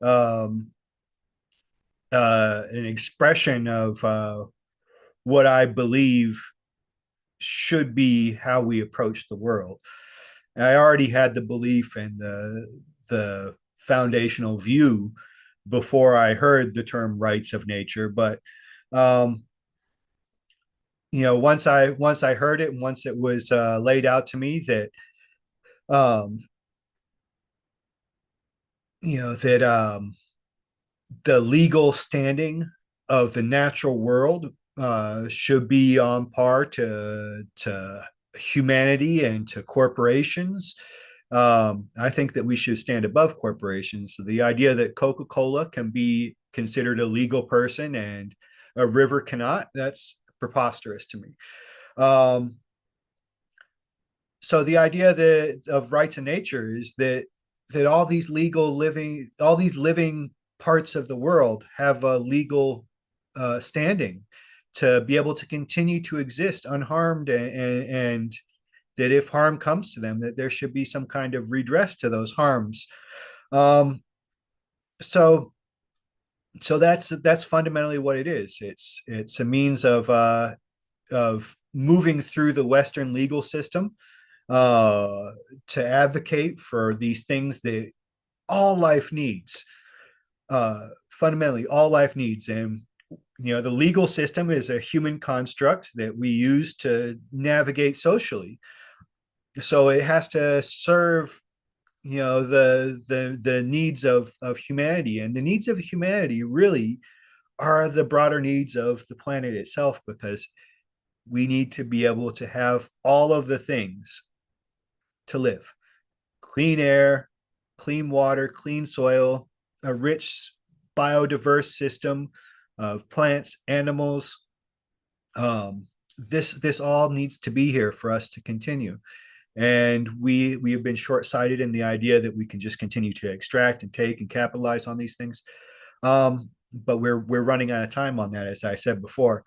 an expression of what I believe should be how we approach the world. And I already had the belief and the foundational view before I heard the term rights of nature, but once I heard it and once it was laid out to me that um, that the legal standing of the natural world should be on par to humanity and to corporations. I think that we should stand above corporations. So the idea that Coca-Cola can be considered a legal person and a river cannot, that's preposterous to me. So the idea of rights in nature is that all these living parts of the world have a legal standing to be able to continue to exist unharmed, and that if harm comes to them, that there should be some kind of redress to those harms. Um, so so that's fundamentally what it is. It's a means of moving through the Western legal system to advocate for these things that all life needs. Fundamentally, all life needs. And the legal system is a human construct that we use to navigate socially. So it has to serve the needs of humanity, and the needs of humanity really are the broader needs of the planet itself, because we need to be able to have all of the things to live: clean air, clean water, clean soil, a rich biodiverse system of plants, animals. This all needs to be here for us to continue. And we have been short-sighted in the idea that we can just continue to extract and take and capitalize on these things. But we're running out of time on that, as I said before.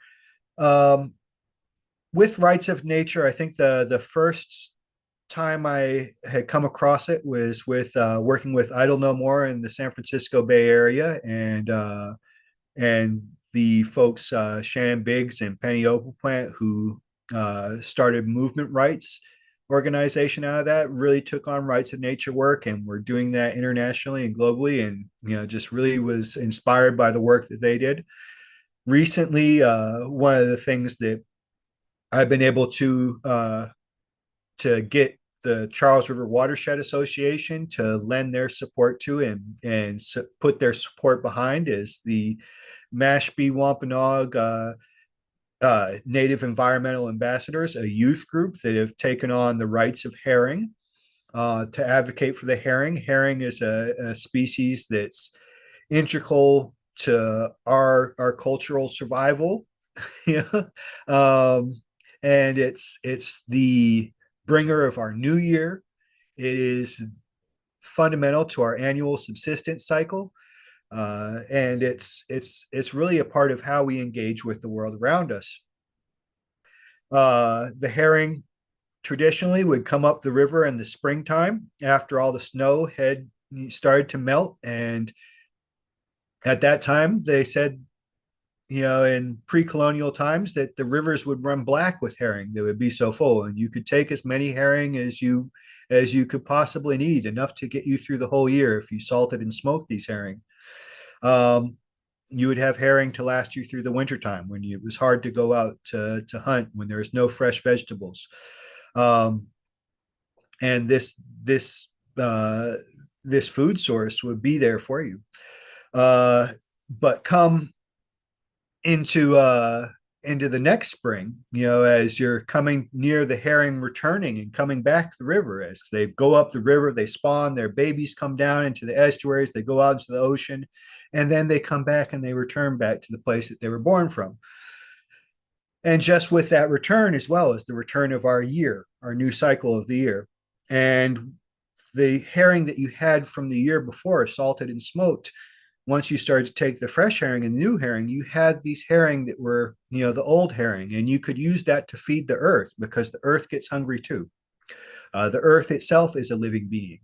With rights of nature, I think the first time I had come across it was with working with Idle No More in the San Francisco Bay Area, and the folks Shannon Biggs and Penny Opalplant, who started Movement Rights organization out of that, really took on rights of nature work, and we're doing that internationally and globally, and just really was inspired by the work that they did. Recently, one of the things that I've been able to get the Charles River Watershed Association to lend their support to and put their support behind is the Mashpee Wampanoag Native Environmental Ambassadors, a youth group that have taken on the rights of herring to advocate for the herring. Herring is a species that's integral to our cultural survival. And it's the bringer of our new year. It is fundamental to our annual subsistence cycle. And it's really a part of how we engage with the world around us. The herring traditionally would come up the river in the springtime after all the snow had started to melt. And at that time, they said, in pre-colonial times, that the rivers would run black with herring. They would be so full, and you could take as many herring as you could possibly need, enough to get you through the whole year if you salted and smoked these herring. You would have herring to last you through the wintertime when it was hard to go out to hunt, when there was no fresh vegetables. And this food source would be there for you. But come into the next spring, as you're coming near the herring returning and coming back the river, as they go up the river, they spawn, their babies come down into the estuaries, they go out into the ocean, and then they come back and they return back to the place that they were born from. And just with that return, as well as the return of our year, our new cycle of the year, and the herring that you had from the year before, salted and smoked, once you started to take the fresh herring and the new herring, you had these herring that were, the old herring, and you could use that to feed the earth, because the earth gets hungry too. The earth itself is a living being,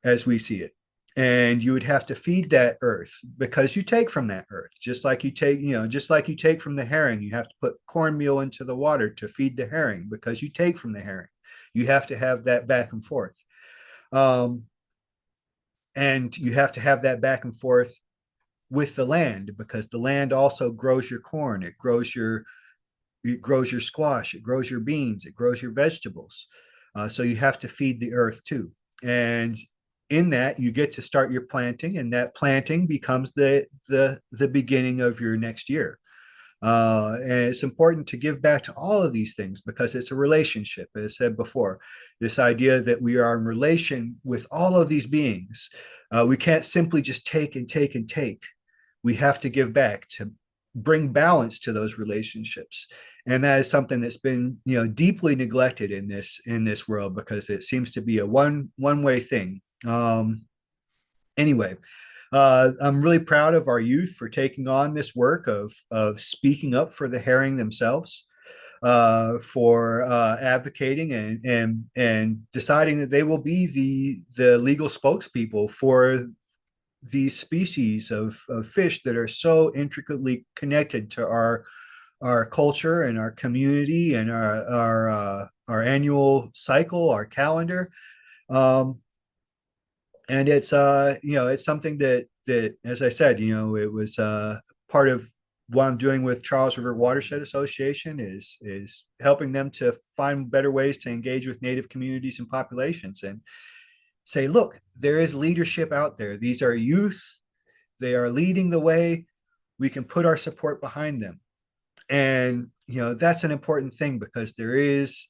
as we see it. And you would have to feed that earth, because you take from that earth, just like you take from the herring. You have to put cornmeal into the water to feed the herring, because you take from the herring. You have to have that back and forth. And you have to have that back and forth with the land, because the land also grows your corn. It grows your it grows your squash, it grows your beans, it grows your vegetables. So you have to feed the earth too. And in that, you get to start your planting, and that planting becomes the beginning of your next year. And it's important to give back to all of these things because it's a relationship, as I said before, this idea that we are in relation with all of these beings. We can't simply just take and take and take. We have to give back to bring balance to those relationships. And that is something that's been, deeply neglected in this world because it seems to be a one-way thing. Anyway, I'm really proud of our youth for taking on this work of speaking up for the herring themselves, for advocating and deciding that they will be the legal spokespeople for these species of fish that are so intricately connected to our culture and our community and our annual cycle, our calendar. And it's it's something that as I said, it was part of what I'm doing with Charles River Watershed Association is helping them to find better ways to engage with Native communities and populations and say, look, there is leadership out there. These are youth. They are leading the way. We can put our support behind them. And, that's an important thing because there is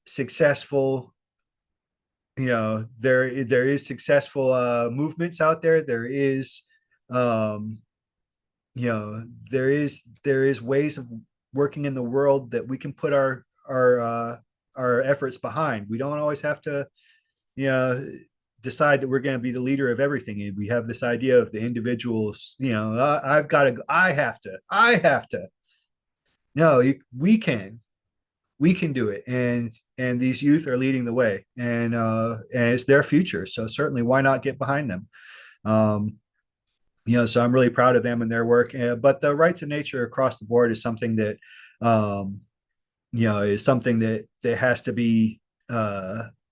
successful there is successful movements out there. There is there is ways of working in the world that we can put our efforts behind. We don't always have to decide that we're going to be the leader of everything. We have this idea of the individuals, I have to. No, we can do it. And these youth are leading the way, and it's their future. So certainly why not get behind them? So I'm really proud of them and their work. But the rights of nature across the board is something that, is something that has to be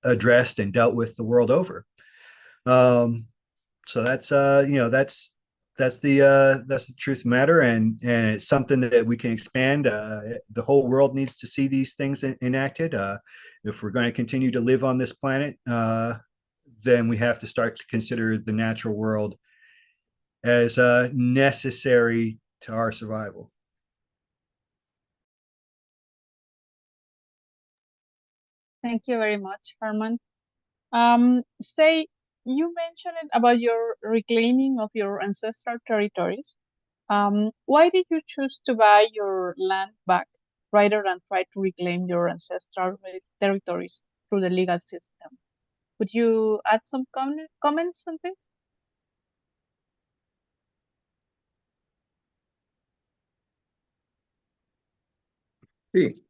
addressed and dealt with the world over. So that's the truth of the matter, and it's something that we can expand. The whole world needs to see these things enacted. If we're going to continue to live on this planet, then we have to start to consider the natural world as necessary to our survival. Thank you very much, Hartman. Say, you mentioned about your reclaiming of your ancestral territories. Why did you choose to buy your land back rather than try to reclaim your ancestral territories through the legal system? Would you add some comments on this? Sí.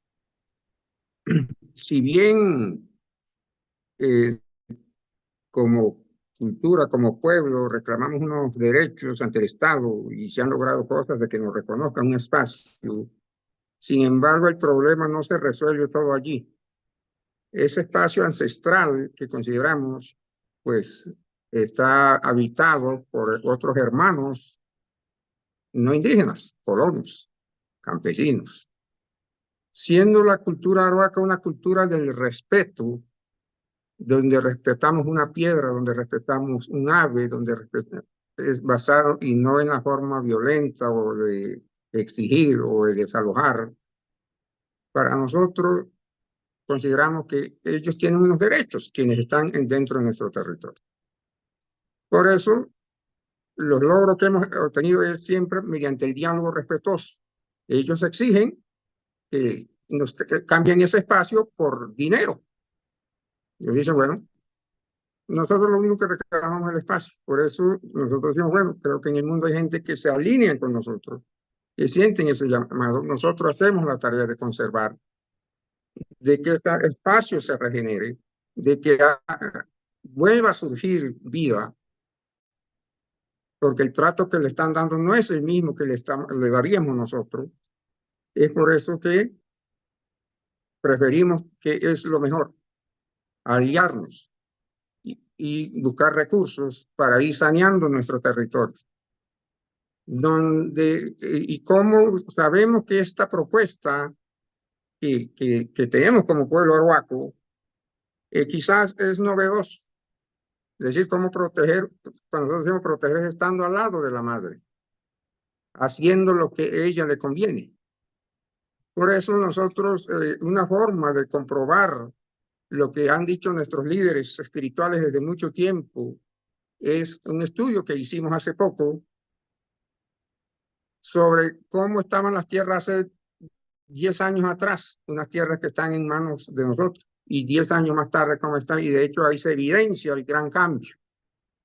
Si bien como cultura, como pueblo, reclamamos unos derechos ante el Estado y se han logrado cosas de que nos reconozcan un espacio, sin embargo, el problema no se resuelve todo allí. Ese espacio ancestral que consideramos, pues, está habitado por otros hermanos no indígenas, colonos, campesinos. Siendo la cultura aroaca una cultura del respeto, donde respetamos una piedra, donde respetamos un ave, donde es basado y no en la forma violenta o de exigir o de desalojar. Para nosotros consideramos que ellos tienen unos derechos, quienes están dentro de nuestro territorio. Por eso, los logros que hemos obtenido es siempre mediante el diálogo respetuoso. Ellos exigen que nos cambien ese espacio por dinero. Ellos dicen, bueno, nosotros lo único que reclamamos es el espacio. Por eso nosotros decimos, bueno, creo que en el mundo hay gente que se alinea con nosotros, que sienten ese llamado. Nosotros hacemos la tarea de conservar, de que este espacio se regenere, de que vuelva a surgir vida, porque el trato que le están dando no es el mismo que le daríamos nosotros. Es por eso que preferimos, que es lo mejor, aliarnos y buscar recursos para ir saneando nuestro territorio. Y cómo sabemos que esta propuesta que tenemos como pueblo arhuaco, quizás es novedoso. Es decir, cómo proteger, cuando nosotros decimos proteger es estando al lado de la madre, haciendo lo que a ella le conviene. Por eso nosotros, una forma de comprobar lo que han dicho nuestros líderes espirituales desde mucho tiempo, es un estudio que hicimos hace poco sobre cómo estaban las tierras hace 10 años atrás, unas tierras que están en manos de nosotros, y 10 años más tarde cómo están, y de hecho ahí se evidencia el gran cambio.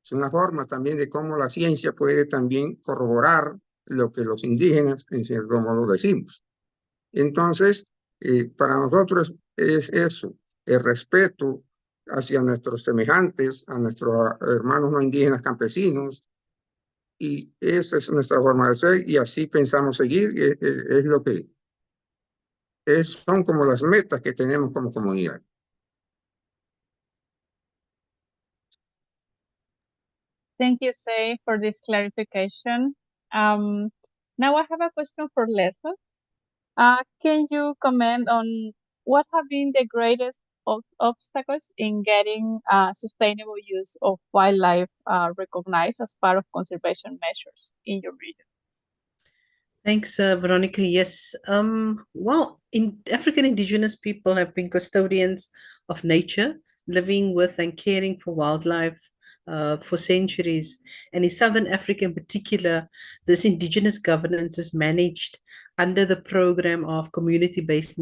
Es una forma también de cómo la ciencia puede también corroborar lo que los indígenas, en cierto modo, decimos. Entonces, para nosotros es eso, el respeto hacia nuestros semejantes, a nuestros hermanos no indígenas campesinos, y esa es nuestra forma de ser, y así pensamos seguir, es lo que son como las metas que tenemos como comunidad. Thank you, Say, for this clarification. Now I have a question for Leslie. Can you comment on what have been the greatest obstacles in getting sustainable use of wildlife recognized as part of conservation measures in your region? Thanks, Veronica. Yes. Well, African indigenous people have been custodians of nature, living with and caring for wildlife for centuries. And in Southern Africa in particular, this indigenous governance is managed under the program of community-based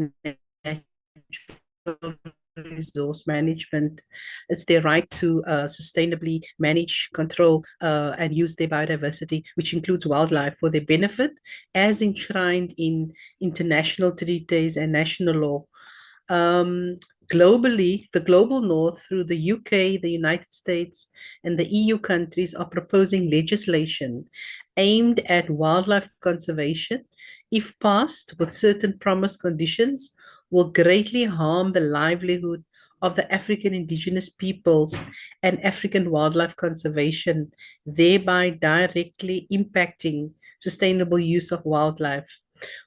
natural resource management. It's their right to sustainably manage, control, and use their biodiversity, which includes wildlife, for their benefit, as enshrined in international treaties and national law. Globally, the global north, through the UK, the United States, and the EU countries, are proposing legislation aimed at wildlife conservation. If passed with certain promised conditions, will greatly harm the livelihood of the African indigenous peoples and African wildlife conservation, thereby directly impacting sustainable use of wildlife.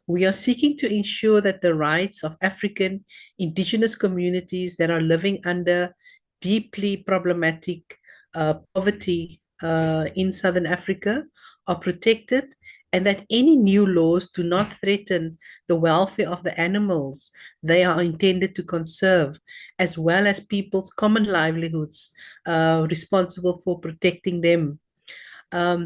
We are seeking to ensure that the rights of African indigenous communities that are living under deeply problematic poverty in Southern Africa are protected, and that any new laws do not threaten the welfare of the animals they are intended to conserve, as well as people's common livelihoods responsible for protecting them.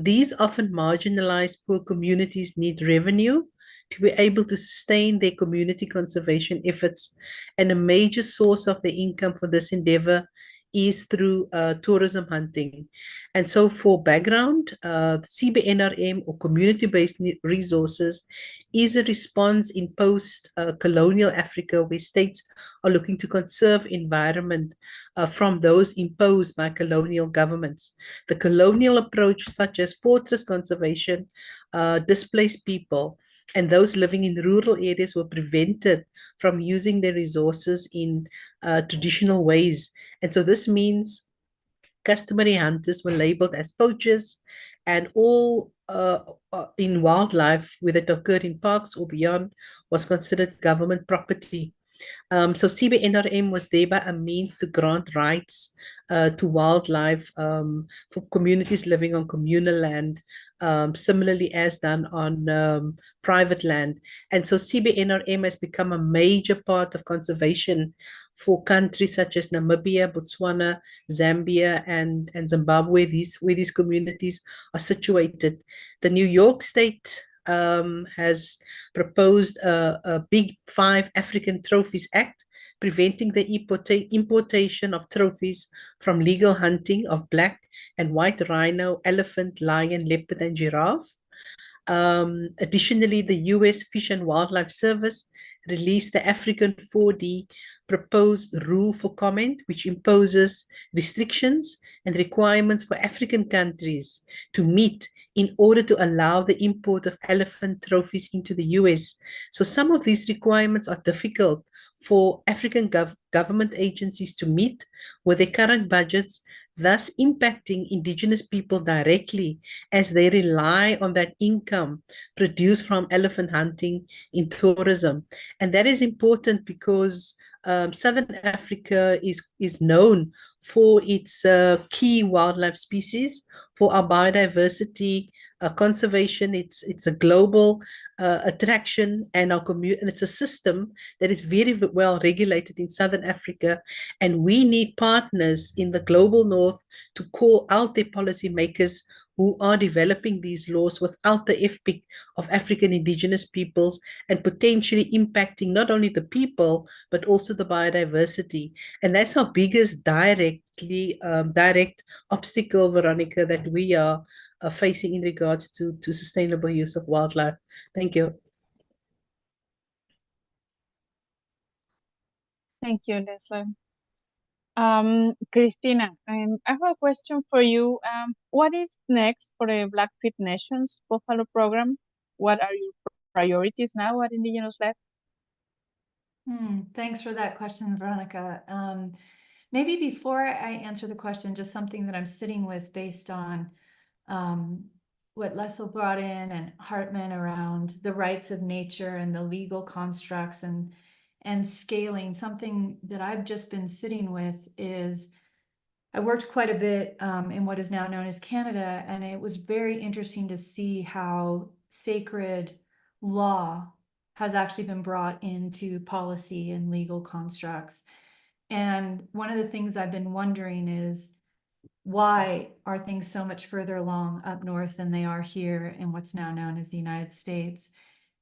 These often marginalized poor communities need revenue to be able to sustain their community conservation efforts, and a major source of their income for this endeavor is through tourism hunting. And so, for background, CBNRM, or community-based resources, is a response in post-colonial Africa, where states are looking to conserve environment from those imposed by colonial governments. The colonial approach, such as fortress conservation, displaced people, and those living in rural areas were prevented from using their resources in traditional ways. And so this means customary hunters were labeled as poachers, and all in wildlife, whether it occurred in parks or beyond, was considered government property. So CBNRM was thereby a means to grant rights to wildlife for communities living on communal land, similarly as done on private land. And so CBNRM has become a major part of conservation for countries such as Namibia, Botswana, Zambia, and Zimbabwe, where these communities are situated. The New York State has proposed a Big Five African Trophies Act, preventing the importation of trophies from legal hunting of black and white rhino, elephant, lion, leopard, and giraffe. Additionally, the US Fish and Wildlife Service released the African 4D proposed rule for comment, which imposes restrictions and requirements for African countries to meet in order to allow the import of elephant trophies into the US. So some of these requirements are difficult for African government agencies to meet with their current budgets, thus impacting Indigenous people directly as they rely on that income produced from elephant hunting in tourism. And that is important because Southern Africa is known for its key wildlife species, for our biodiversity conservation. It's a global attraction, and and it's a system that is very well regulated in Southern Africa. And we need partners in the global north to call out their policymakers who are developing these laws without the FPIC of African Indigenous peoples, and potentially impacting not only the people, but also the biodiversity. And that's our biggest direct obstacle, Veronica, that we are facing in regards to sustainable use of wildlife. Thank you. Thank you, Leslie. Christina, I have a question for you. What is next for the Blackfeet Nations Buffalo program? What are your priorities now at Indigenous-led? Thanks for that question, Veronica. Maybe before I answer the question, just something that I'm sitting with based on what Leslie brought in and Hartman around the rights of nature and the legal constructs and scaling. Something that I've just been sitting with is I worked quite a bit in what is now known as Canada, and it was very interesting to see how sacred law has actually been brought into policy and legal constructs. And one of the things I've been wondering is, why are things so much further along up north than they are here in what's now known as the United States?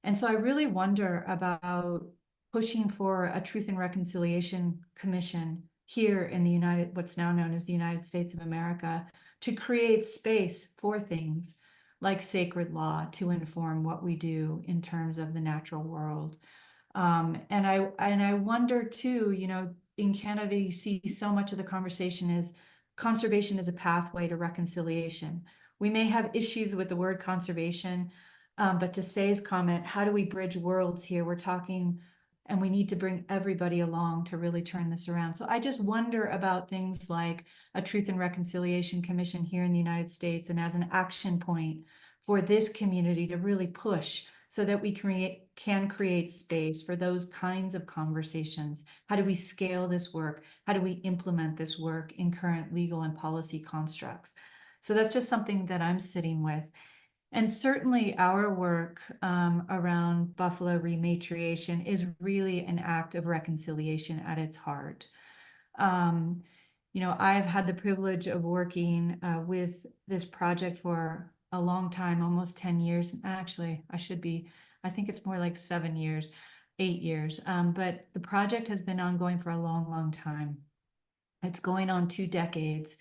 And so I really wonder about pushing for a Truth and Reconciliation Commission here in what's now known as the United States of America, to create space for things like sacred law to inform what we do in terms of the natural world. And I wonder too, in Canada, you see so much of the conversation is conservation is a pathway to reconciliation. We may have issues with the word conservation, but to Say's comment, how do we bridge worlds here? We're talking, and we need to bring everybody along to really turn this around. So I just wonder about things like a Truth and Reconciliation Commission here in the United States, and as an action point for this community to really push so that we can create space for those kinds of conversations. How do we scale this work? How do we implement this work in current legal and policy constructs? So that's just something that I'm sitting with. And certainly our work around buffalo rematriation is really an act of reconciliation at its heart. I've had the privilege of working with this project for a long time, almost 10 years. Actually, I think it's more like 7 years, 8 years. But the project has been ongoing for a long, long time. It's going on 2 decades.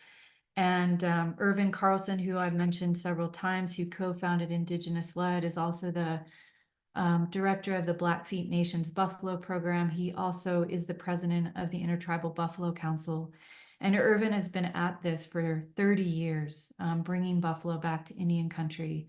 And Irvin Carlson, who I've mentioned several times, who co-founded Indigenous-led, is also the director of the Blackfeet Nations Buffalo Program. He also is the president of the Intertribal Buffalo Council. And Irvin has been at this for 30 years, bringing buffalo back to Indian country.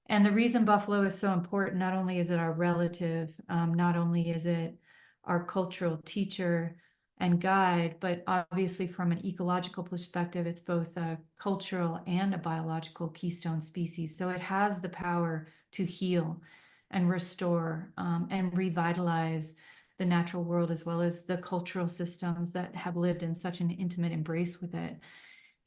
And the reason buffalo is so important, not only is it our relative, not only is it our cultural teacher and guide, but obviously from an ecological perspective, it's both a cultural and a biological keystone species. So it has the power to heal and restore and revitalize the natural world, as well as the cultural systems that have lived in such an intimate embrace with it.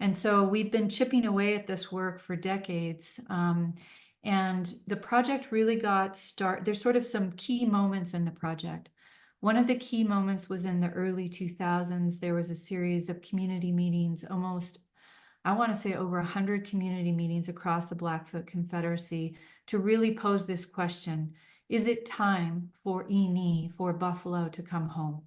And so we've been chipping away at this work for decades. And the project really got started. There's sort of some key moments in the project. One of the key moments was in the early 2000s. There was a series of community meetings, almost, I want to say over 100 community meetings across the Blackfoot Confederacy, to really pose this question: is it time for buffalo to come home?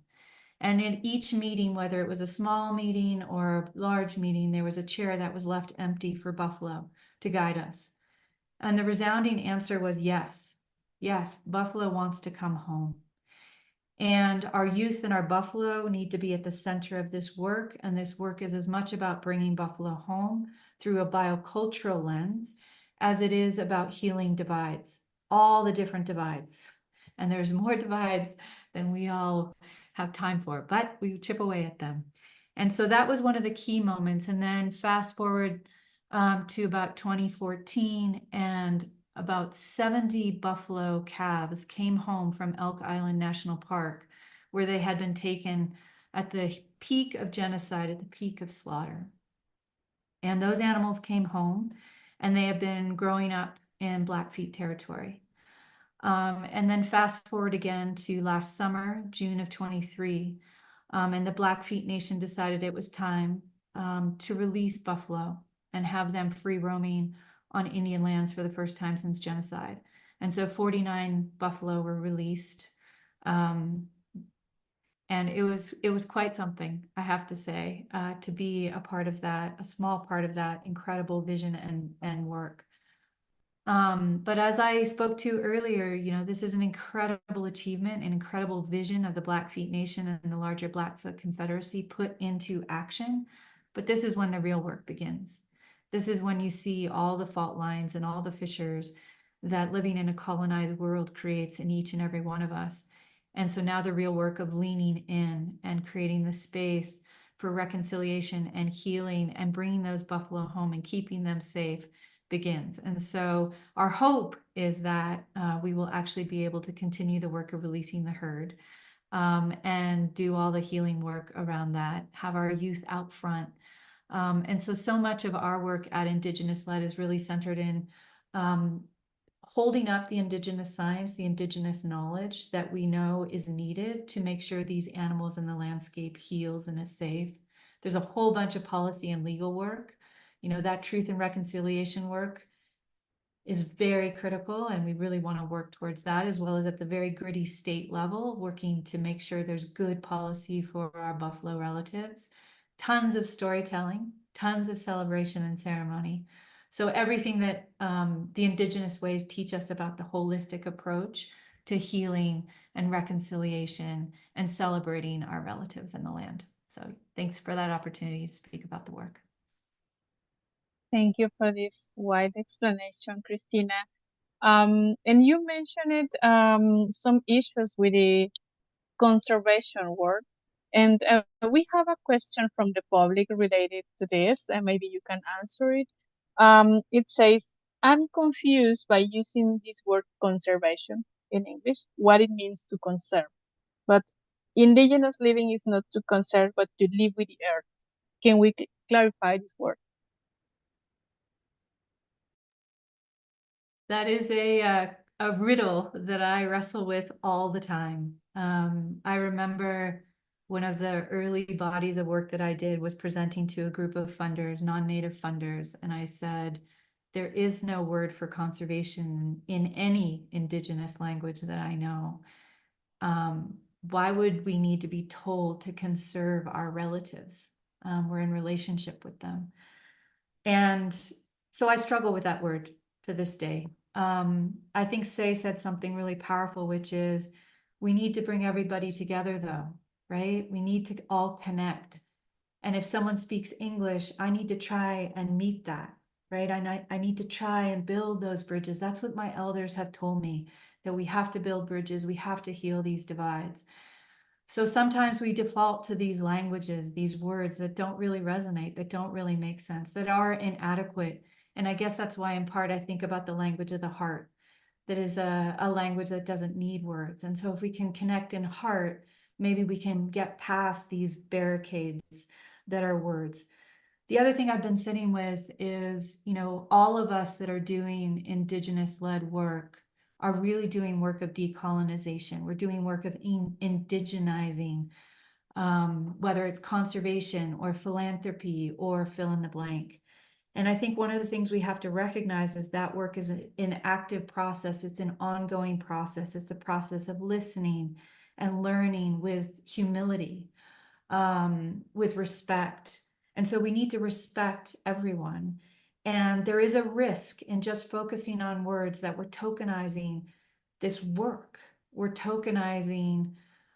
And in each meeting, whether it was a small meeting or a large meeting, there was a chair that was left empty for buffalo to guide us. And the resounding answer was yes. Yes, buffalo wants to come home. And our youth and our buffalo need to be at the center of this work. And this work is as much about bringing buffalo home through a biocultural lens as it is about healing divides, all the different divides. And there's more divides than we all have time for, but we chip away at them. And so that was one of the key moments. And then fast forward to about 2014, and about 70 buffalo calves came home from Elk Island National Park, where they had been taken at the peak of genocide, at the peak of slaughter. And those animals came home, and they have been growing up in Blackfeet territory. And then fast forward again to last summer, June of 23, and the Blackfeet Nation decided it was time to release buffalo and have them free roaming on Indian lands for the first time since genocide. And so 49 buffalo were released. And it was quite something, I have to say, to be a part of that, a small part of that incredible vision and work. But as I spoke to earlier, you know, this is an incredible achievement, an incredible vision of the Blackfeet Nation and the larger Blackfoot Confederacy put into action. But this is when the real work begins. This is when you see all the fault lines and all the fissures that living in a colonized world creates in each and every one of us. And so now the real work of leaning in and creating the space for reconciliation and healing and bringing those buffalo home and keeping them safe begins. And so our hope is that we will actually be able to continue the work of releasing the herd and do all the healing work around that, have our youth out front. And so much of our work at Indigenous-led is really centered in holding up the Indigenous science, the Indigenous knowledge that we know is needed to make sure these animals in the landscape heals and is safe. There's a whole bunch of policy and legal work. You know, that truth and reconciliation work is very critical, and we really want to work towards that, as well as at the very gritty state level, working to make sure there's good policy for our buffalo relatives. Tons of storytelling, tons of celebration and ceremony. So everything that the Indigenous ways teach us about the holistic approach to healing and reconciliation and celebrating our relatives in the land. So thanks for that opportunity to speak about the work. Thank you for this wide explanation, Christina. And you mentioned some issues with the conservation work. And we have a question from the public related to this, and maybe you can answer it. It says, I'm confused by using this word conservation in English, what it means to conserve. But indigenous living is not to conserve, but to live with the earth. Can we clarify this word? That is a riddle that I wrestle with all the time. I remember one of the early bodies of work that I did was presenting to a group of funders, non-native funders, and I said, there is no word for conservation in any indigenous language that I know. Why would we need to be told to conserve our relatives? We're in relationship with them. And so I struggle with that word to this day. I think Say said something really powerful, which is we need to bring everybody together though, right? We need to all connect. And if someone speaks English, I need to try and meet that, right? I need to try and build those bridges. That's what my elders have told me, that we have to build bridges. We have to heal these divides. So sometimes we default to these languages, these words that don't really resonate, that don't really make sense, that are inadequate. And I guess that's why in part I think about the language of the heart, that is a language that doesn't need words. And so if we can connect in heart, maybe we can get past these barricades that are words. The other thing I've been sitting with is, you know, all of us that are doing Indigenous-led work are really doing work of decolonization. We're doing work of indigenizing, whether it's conservation or philanthropy or fill in the blank. And I think one of the things we have to recognize is that work is an active process. It's an ongoing process. It's a process of listening and learning with humility, with respect. And so we need to respect everyone. And there is a risk in just focusing on words that we're tokenizing this work. We're tokenizing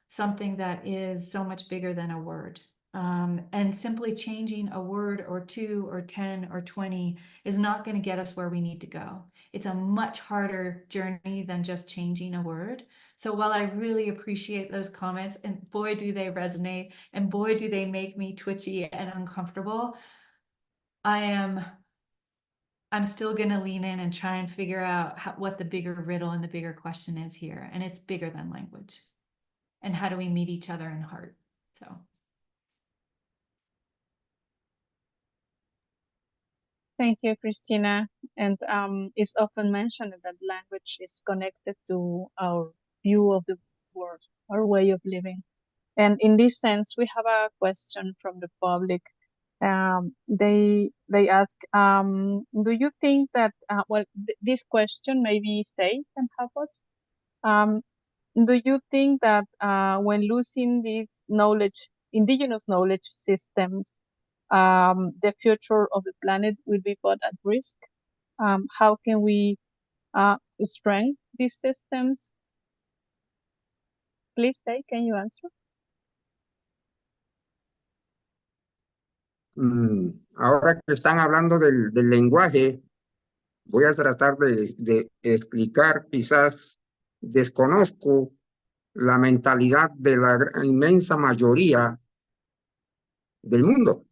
something that is so much bigger than a word. And simply changing a word or two or 10 or 20 is not going to get us where we need to go. It's a much harder journey than just changing a word. So while I really appreciate those comments, and boy, do they resonate, and boy, do they make me twitchy and uncomfortable, I'm still going to lean in and try and figure out what the bigger riddle and the bigger question is here. And it's bigger than language. And how do we meet each other in heart? So. Thank you, Christina. And it's often mentioned that language is connected to our view of the world, our way of living. And in this sense, we have a question from the public. They ask, do you think that, this question maybe Say can help us. Do you think that when losing these indigenous knowledge systems, the future of the planet will be put at risk? How can we strengthen these systems? Please, Say, can you answer? Ahora que están hablando del lenguaje, voy a tratar de explicar, quizás desconozco la mentalidad de la inmensa mayoría del mundo,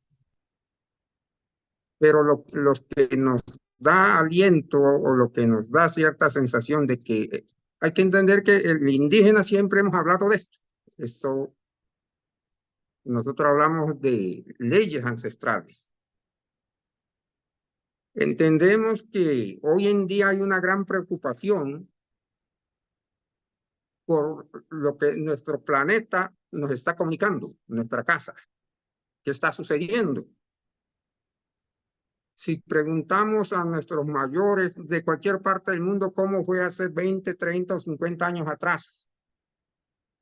pero los que nos da aliento o lo que nos da cierta sensación de que hay que entender que el indígena, siempre hemos hablado de esto, nosotros hablamos de leyes ancestrales. Entendemos que hoy en día hay una gran preocupación por lo que nuestro planeta nos está comunicando, nuestra casa. ¿Qué está sucediendo? Si preguntamos a nuestros mayores de cualquier parte del mundo cómo fue hace 20, 30 o 50 años atrás,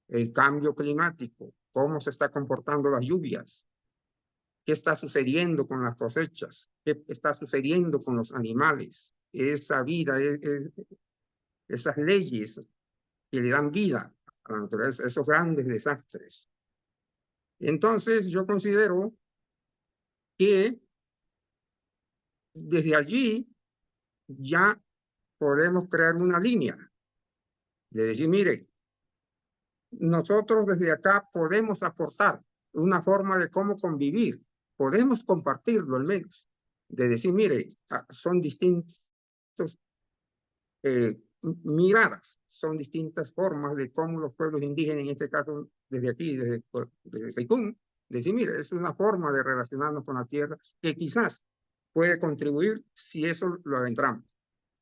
el cambio climático, cómo se está comportando las lluvias, qué está sucediendo con las cosechas, qué está sucediendo con los animales, esa vida, esas leyes que le dan vida a la naturaleza, esos grandes desastres. Entonces, yo considero que desde allí ya podemos crear una línea de decir, mire, nosotros desde acá podemos aportar una forma de cómo convivir, podemos compartirlo al menos, de decir, mire, son distintos miradas, son distintas formas de cómo los pueblos indígenas, en este caso desde aquí, desde Seicún, decir, mire, es una forma de relacionarnos con la tierra que quizás puede contribuir si eso lo adentramos.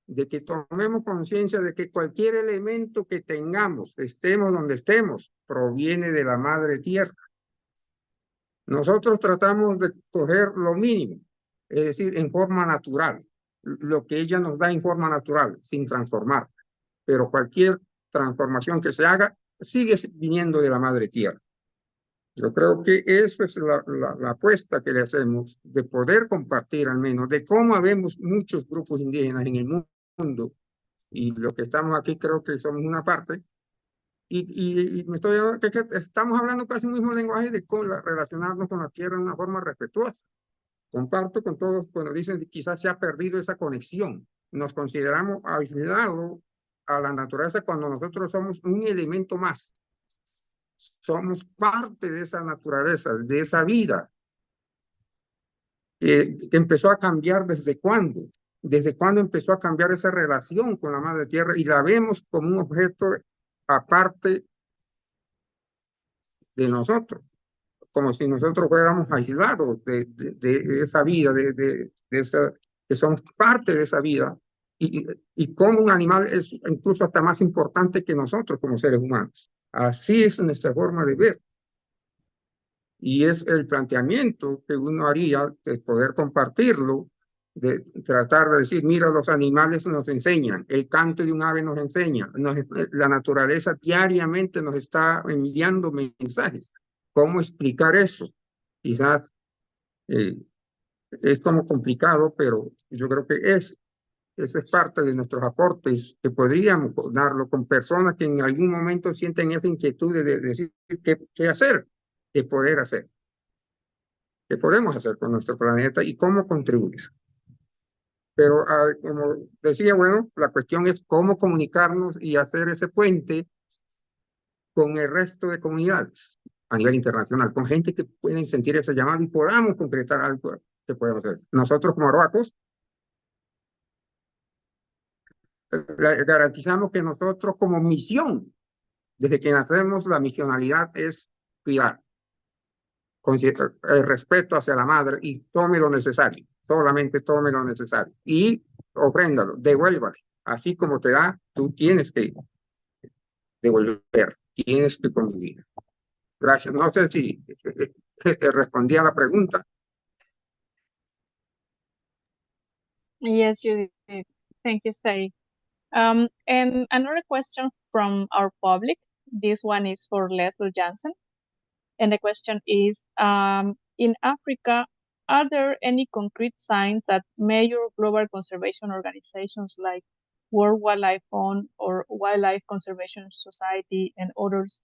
De que tomemos conciencia de que cualquier elemento que tengamos, estemos donde estemos, proviene de la madre tierra. Nosotros tratamos de coger lo mínimo, es decir, en forma natural, lo que ella nos da en forma natural, sin transformar. Pero cualquier transformación que se haga sigue viniendo de la madre tierra. Yo creo que eso es la apuesta que le hacemos, de poder compartir al menos, de cómo habemos muchos grupos indígenas en el mundo, y los que estamos aquí creo que somos una parte, y estamos hablando casi el mismo lenguaje de cómo relacionarnos con la tierra de una forma respetuosa. Comparto con todos cuando dicen que quizás se ha perdido esa conexión. Nos consideramos aislados a la naturaleza cuando nosotros somos un elemento más. Somos parte de esa naturaleza, de esa vida, que empezó a cambiar desde cuándo. Desde cuándo empezó a cambiar esa relación con la madre tierra, y la vemos como un objeto aparte de nosotros, como si nosotros fuéramos aislados de esa vida, que somos parte de esa vida, y como un animal es incluso hasta más importante que nosotros como seres humanos. Así es nuestra forma de ver. Y es el planteamiento que uno haría de poder compartirlo, de tratar de decir, mira, los animales nos enseñan, el canto de un ave nos enseña, la naturaleza diariamente nos está enviando mensajes. ¿Cómo explicar eso? Quizás es como complicado, pero yo creo que eso es parte de nuestros aportes, que podríamos darlo con personas que en algún momento sienten esa inquietud de decir qué hacer, qué poder hacer. qué podemos hacer con nuestro planeta y cómo contribuir. Pero como decía, bueno, la cuestión es cómo comunicarnos y hacer ese puente con el resto de comunidades a nivel internacional, con gente que pueden sentir ese llamado y podamos concretar algo que podemos hacer. Nosotros como arhuacos garantizamos que nosotros como misión, desde que nacemos, la misionalidad es cuidar, con el respeto hacia la madre y tome lo necesario, solamente tome lo necesario y ofréndalo, devuélvale. Así como te da, tú tienes que devolver, tienes que convivir. Gracias. No sé si te respondí a la pregunta. Yes, you did. Thank you, Say. And another question from our public. This one is for Leslie Johnson. And the question is, in Africa, are there any concrete signs that major global conservation organizations like World Wildlife Fund or Wildlife Conservation Society and others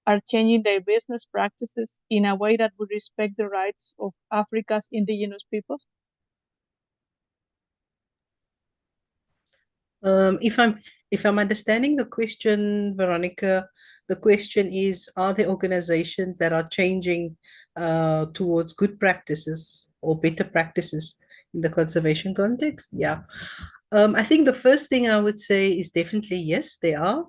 are changing their business practices in a way that would respect the rights of Africa's indigenous peoples? If I'm understanding the question, Veronica, the question is, are there organizations that are changing towards good practices or better practices in the conservation context? Yeah. I think the first thing I would say is definitely yes, they are.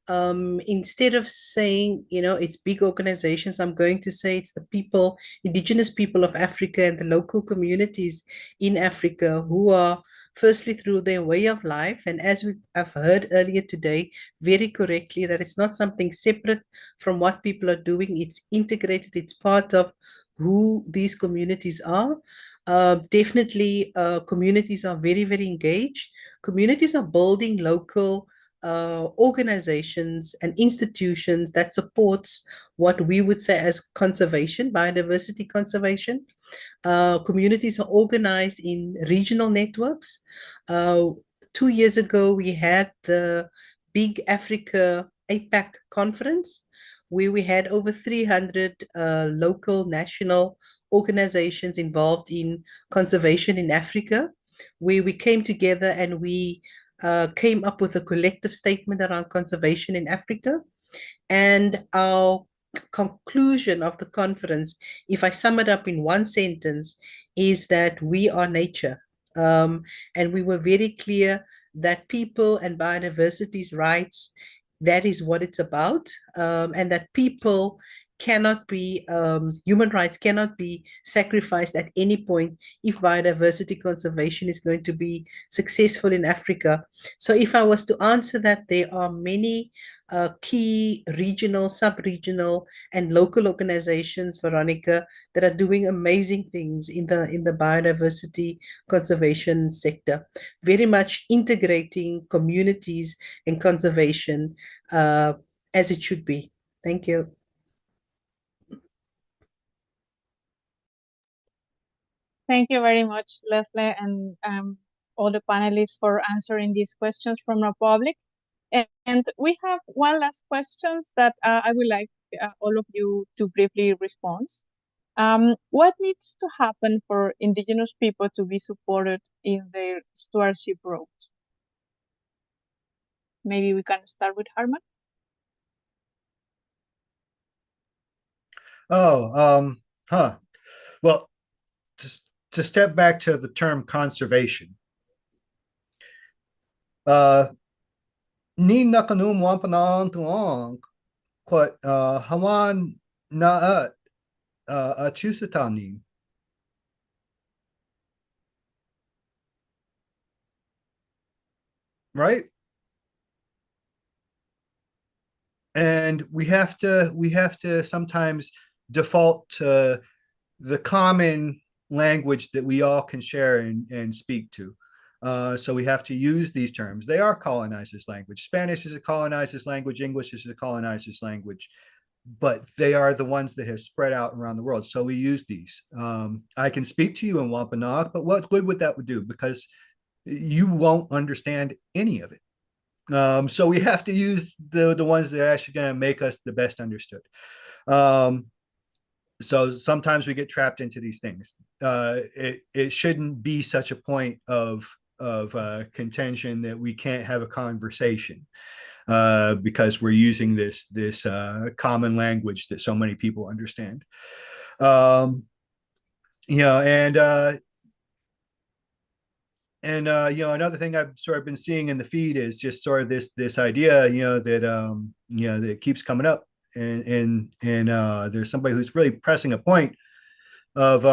Instead of saying, it's big organizations, I'm going to say it's the people, indigenous people of Africa and the local communities in Africa who are firstly through their way of life. And as I've heard earlier today, very correctly, that it's not something separate from what people are doing. It's integrated. It's part of who these communities are. Definitely, communities are very, very engaged. Communities are building local organizations and institutions that supports what we would say as conservation, biodiversity conservation. Communities are organized in regional networks. 2 years ago, we had the Big Africa APAC conference, where we had over 300 local national organizations involved in conservation in Africa, where we came together and we came up with a collective statement around conservation in Africa. And our conclusion of the conference, if I sum it up in one sentence, is that we are nature. And we were very clear that people and biodiversity's rights, that is what it's about, and that people cannot be, human rights cannot be sacrificed at any point if biodiversity conservation is going to be successful in Africa. So if I was to answer that, there are many key regional, sub-regional, and local organizations, Veronica, that are doing amazing things in the biodiversity conservation sector, very much integrating communities and conservation as it should be. Thank you. Thank you very much, Leslie, and all the panelists for answering these questions from our public. And we have one last question that I would like all of you to briefly respond. What needs to happen for Indigenous people to be supported in their stewardship road? Maybe we can start with Hartman. Well, just to step back to the term conservation. Ni nakanum wampanan tuang quat hawan naat achusatani. Right? And we have to sometimes default to the common language that we all can share and speak to. So we have to use these terms. They are colonizers' language. Spanish is a colonizer's language. English is a colonizer's language. But they are the ones that have spread out around the world. So we use these. I can speak to you in Wampanoag, but what good would that do? Because you won't understand any of it. So we have to use the ones that are actually going to make us the best understood. So sometimes we get trapped into these things. It shouldn't be such a point of contention that we can't have a conversation because we're using this common language that so many people understand. You know, you know, another thing I've sort of been seeing in the feed is just sort of this idea, you know, that keeps coming up, and there's somebody who's really pressing a point of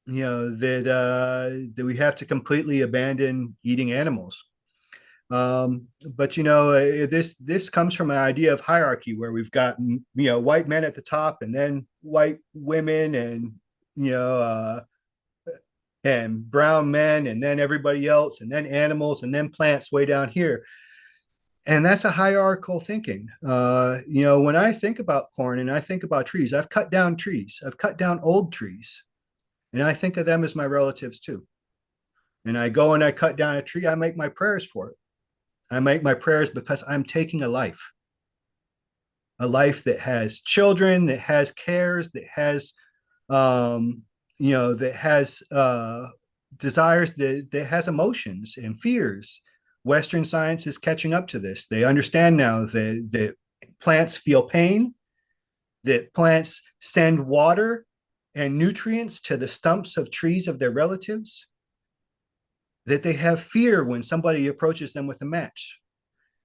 you know, that we have to completely abandon eating animals. But you know, this comes from an idea of hierarchy where we've got, you know, white men at the top, and then white women, and you know, and brown men, and then everybody else, and then animals, and then plants way down here. And that's a hierarchical thinking. You know, when I think about corn and I think about trees, I've cut down trees. I've cut down old trees, and I think of them as my relatives too. And I go and I cut down a tree. I make my prayers for it. I make my prayers because I'm taking a life that has children, that has cares, that has, you know, that has desires, that has emotions and fears. Western science is catching up to this. They understand now that plants feel pain, that plants send water and nutrients to the stumps of trees of their relatives, that they have fear when somebody approaches them with a match.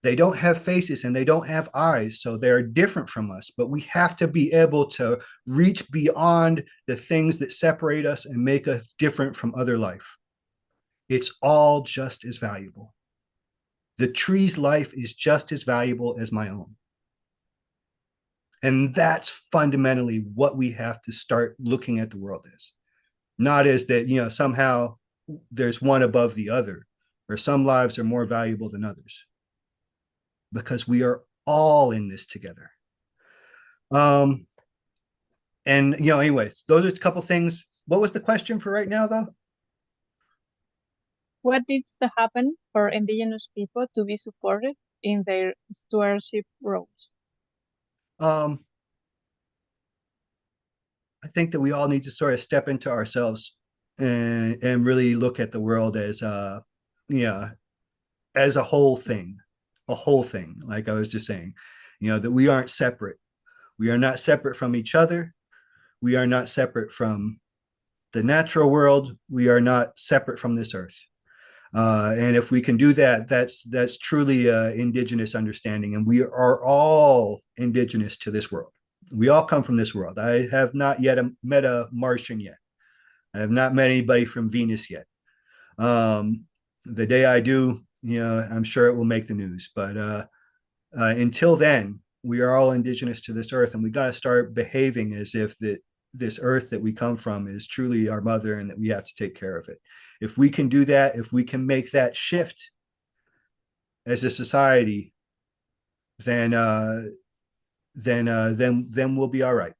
They don't have faces and they don't have eyes, so they're different from us, but we have to be able to reach beyond the things that separate us and make us different from other life. It's all just as valuable. The tree's life is just as valuable as my own. And that's fundamentally what we have to start looking at the world as. Not as that, you know, somehow there's one above the other, or some lives are more valuable than others. Because we are all in this together. And, you know, anyways, those are a couple things. What was the question for right now, though? What needs to happen for Indigenous people to be supported in their stewardship roles? I think that we all need to sort of step into ourselves and really look at the world as, you know, as a whole thing, like I was just saying, you know, that we aren't separate. We are not separate from each other. We are not separate from the natural world. We are not separate from this earth. And if we can do that, that's truly indigenous understanding. And we are all indigenous to this world. We all come from this world. I have not yet met a Martian yet. I have not met anybody from Venus yet. The day I do, you know, I'm sure it will make the news. But until then, we are all indigenous to this earth, and we got to start behaving as if this earth that we come from is truly our mother, and that we have to take care of it. If we can do that, if we can make that shift as a society, then we'll be all right.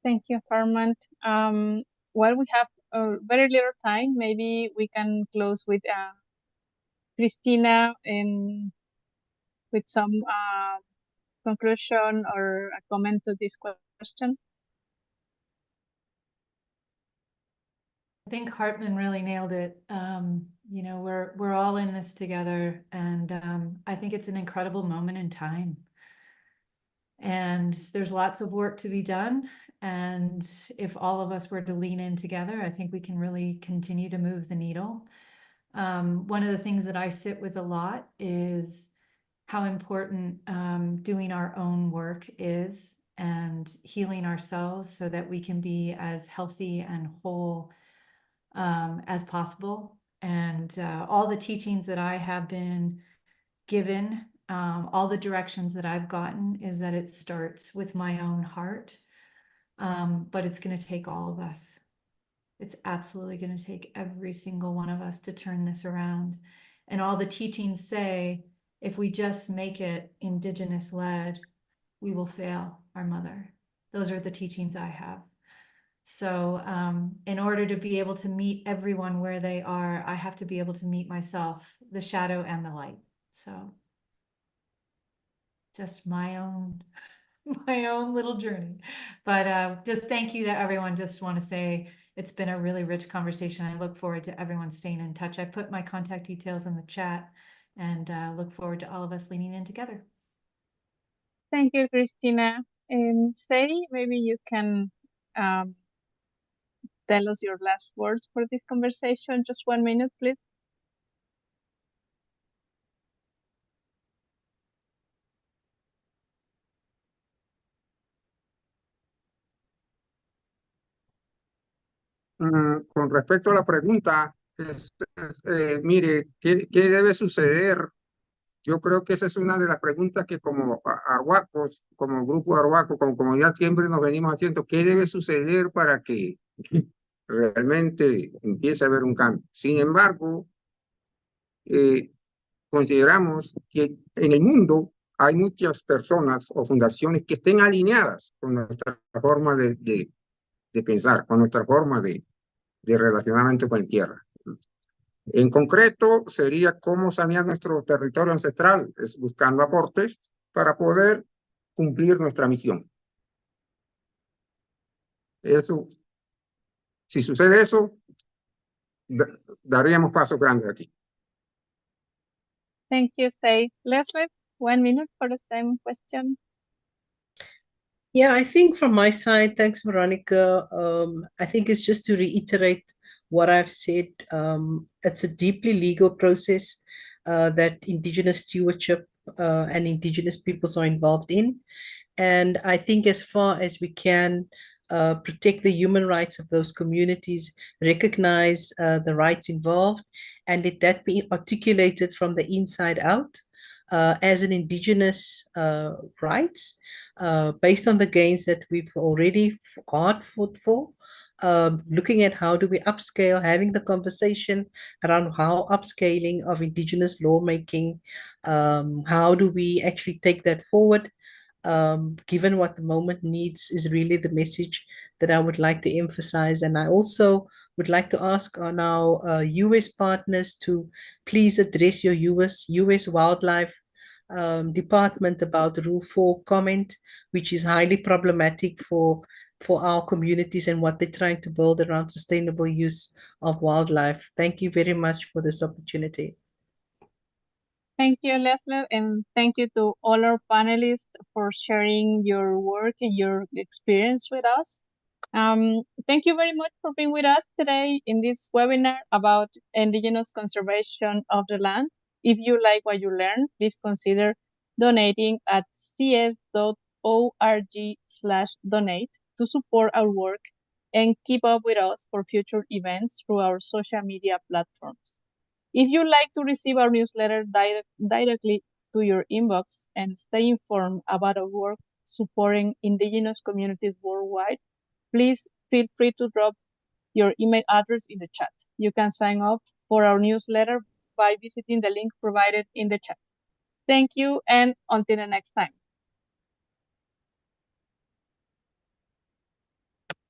Thank you, Hartman. Well, we have very little time. Maybe we can close with Christina and with some conclusion or a comment to this question. I think Hartman really nailed it. You know, we're all in this together, and I think it's an incredible moment in time. And there's lots of work to be done. And if all of us were to lean in together, I think we can really continue to move the needle. One of the things that I sit with a lot is how important doing our own work is, and healing ourselves so that we can be as healthy and whole as possible. And all the teachings that I have been given, all the directions that I've gotten, is that it starts with my own heart, but it's going to take all of us. It's absolutely going to take every single one of us to turn this around. And all the teachings say, if we just make it Indigenous-led, we will fail our mother. Those are the teachings I have. So in order to be able to meet everyone where they are, I have to be able to meet myself, the shadow and the light. So just my own my own little journey. But just thank you to everyone. Just want to say it's been a really rich conversation. I look forward to everyone staying in touch. I put my contact details in the chat and look forward to all of us leaning in together. Thank you, Christina. And Sadie, maybe you can um, tell us your last words for this conversation. Just 1 minute, please. Con respecto a la pregunta, mire, ¿qué debe suceder? Yo creo que esa es una de las preguntas que como arhuacos, como grupo arhuaco, como comunidad, siempre nos venimos haciendo. ¿Qué debe suceder para que realmente empiece a haber un cambio? Sin embargo, consideramos que en el mundo hay muchas personas o fundaciones que estén alineadas con nuestra forma de pensar, con nuestra forma de relacionamiento con la tierra. En concreto, sería cómo sanear nuestro territorio ancestral, es buscando aportes para poder cumplir nuestra misión. Eso, si sucede eso, daríamos pasos grandes aquí. Thank you, Sadie. Leslie, 1 minute for the same question. Yeah, I think from my side, thanks, Veronica. I think it's just to reiterate what I've said. It's a deeply legal process that Indigenous stewardship and Indigenous peoples are involved in. And I think as far as we can protect the human rights of those communities, recognize the rights involved, and let that be articulated from the inside out as an Indigenous rights, based on the gains that we've already hard fought for. Looking at how do we upscale, having the conversation around how upscaling of Indigenous lawmaking, how do we actually take that forward, given what the moment needs, is really the message that I would like to emphasize. And I also would like to ask on our US partners to please address your US Wildlife Department about Rule 4 comment, which is highly problematic for our communities and what they're trying to build around sustainable use of wildlife. Thank you very much for this opportunity. Thank you, Leslie, and thank you to all our panelists for sharing your work and your experience with us. Thank you very much for being with us today in this webinar about Indigenous conservation of the land. If you like what you learned, please consider donating at cs.org/donate to support our work and keep up with us for future events through our social media platforms. If you'd like to receive our newsletter directly to your inbox and stay informed about our work supporting Indigenous communities worldwide, please feel free to drop your email address in the chat. You can sign up for our newsletter by visiting the link provided in the chat. Thank you, and until the next time.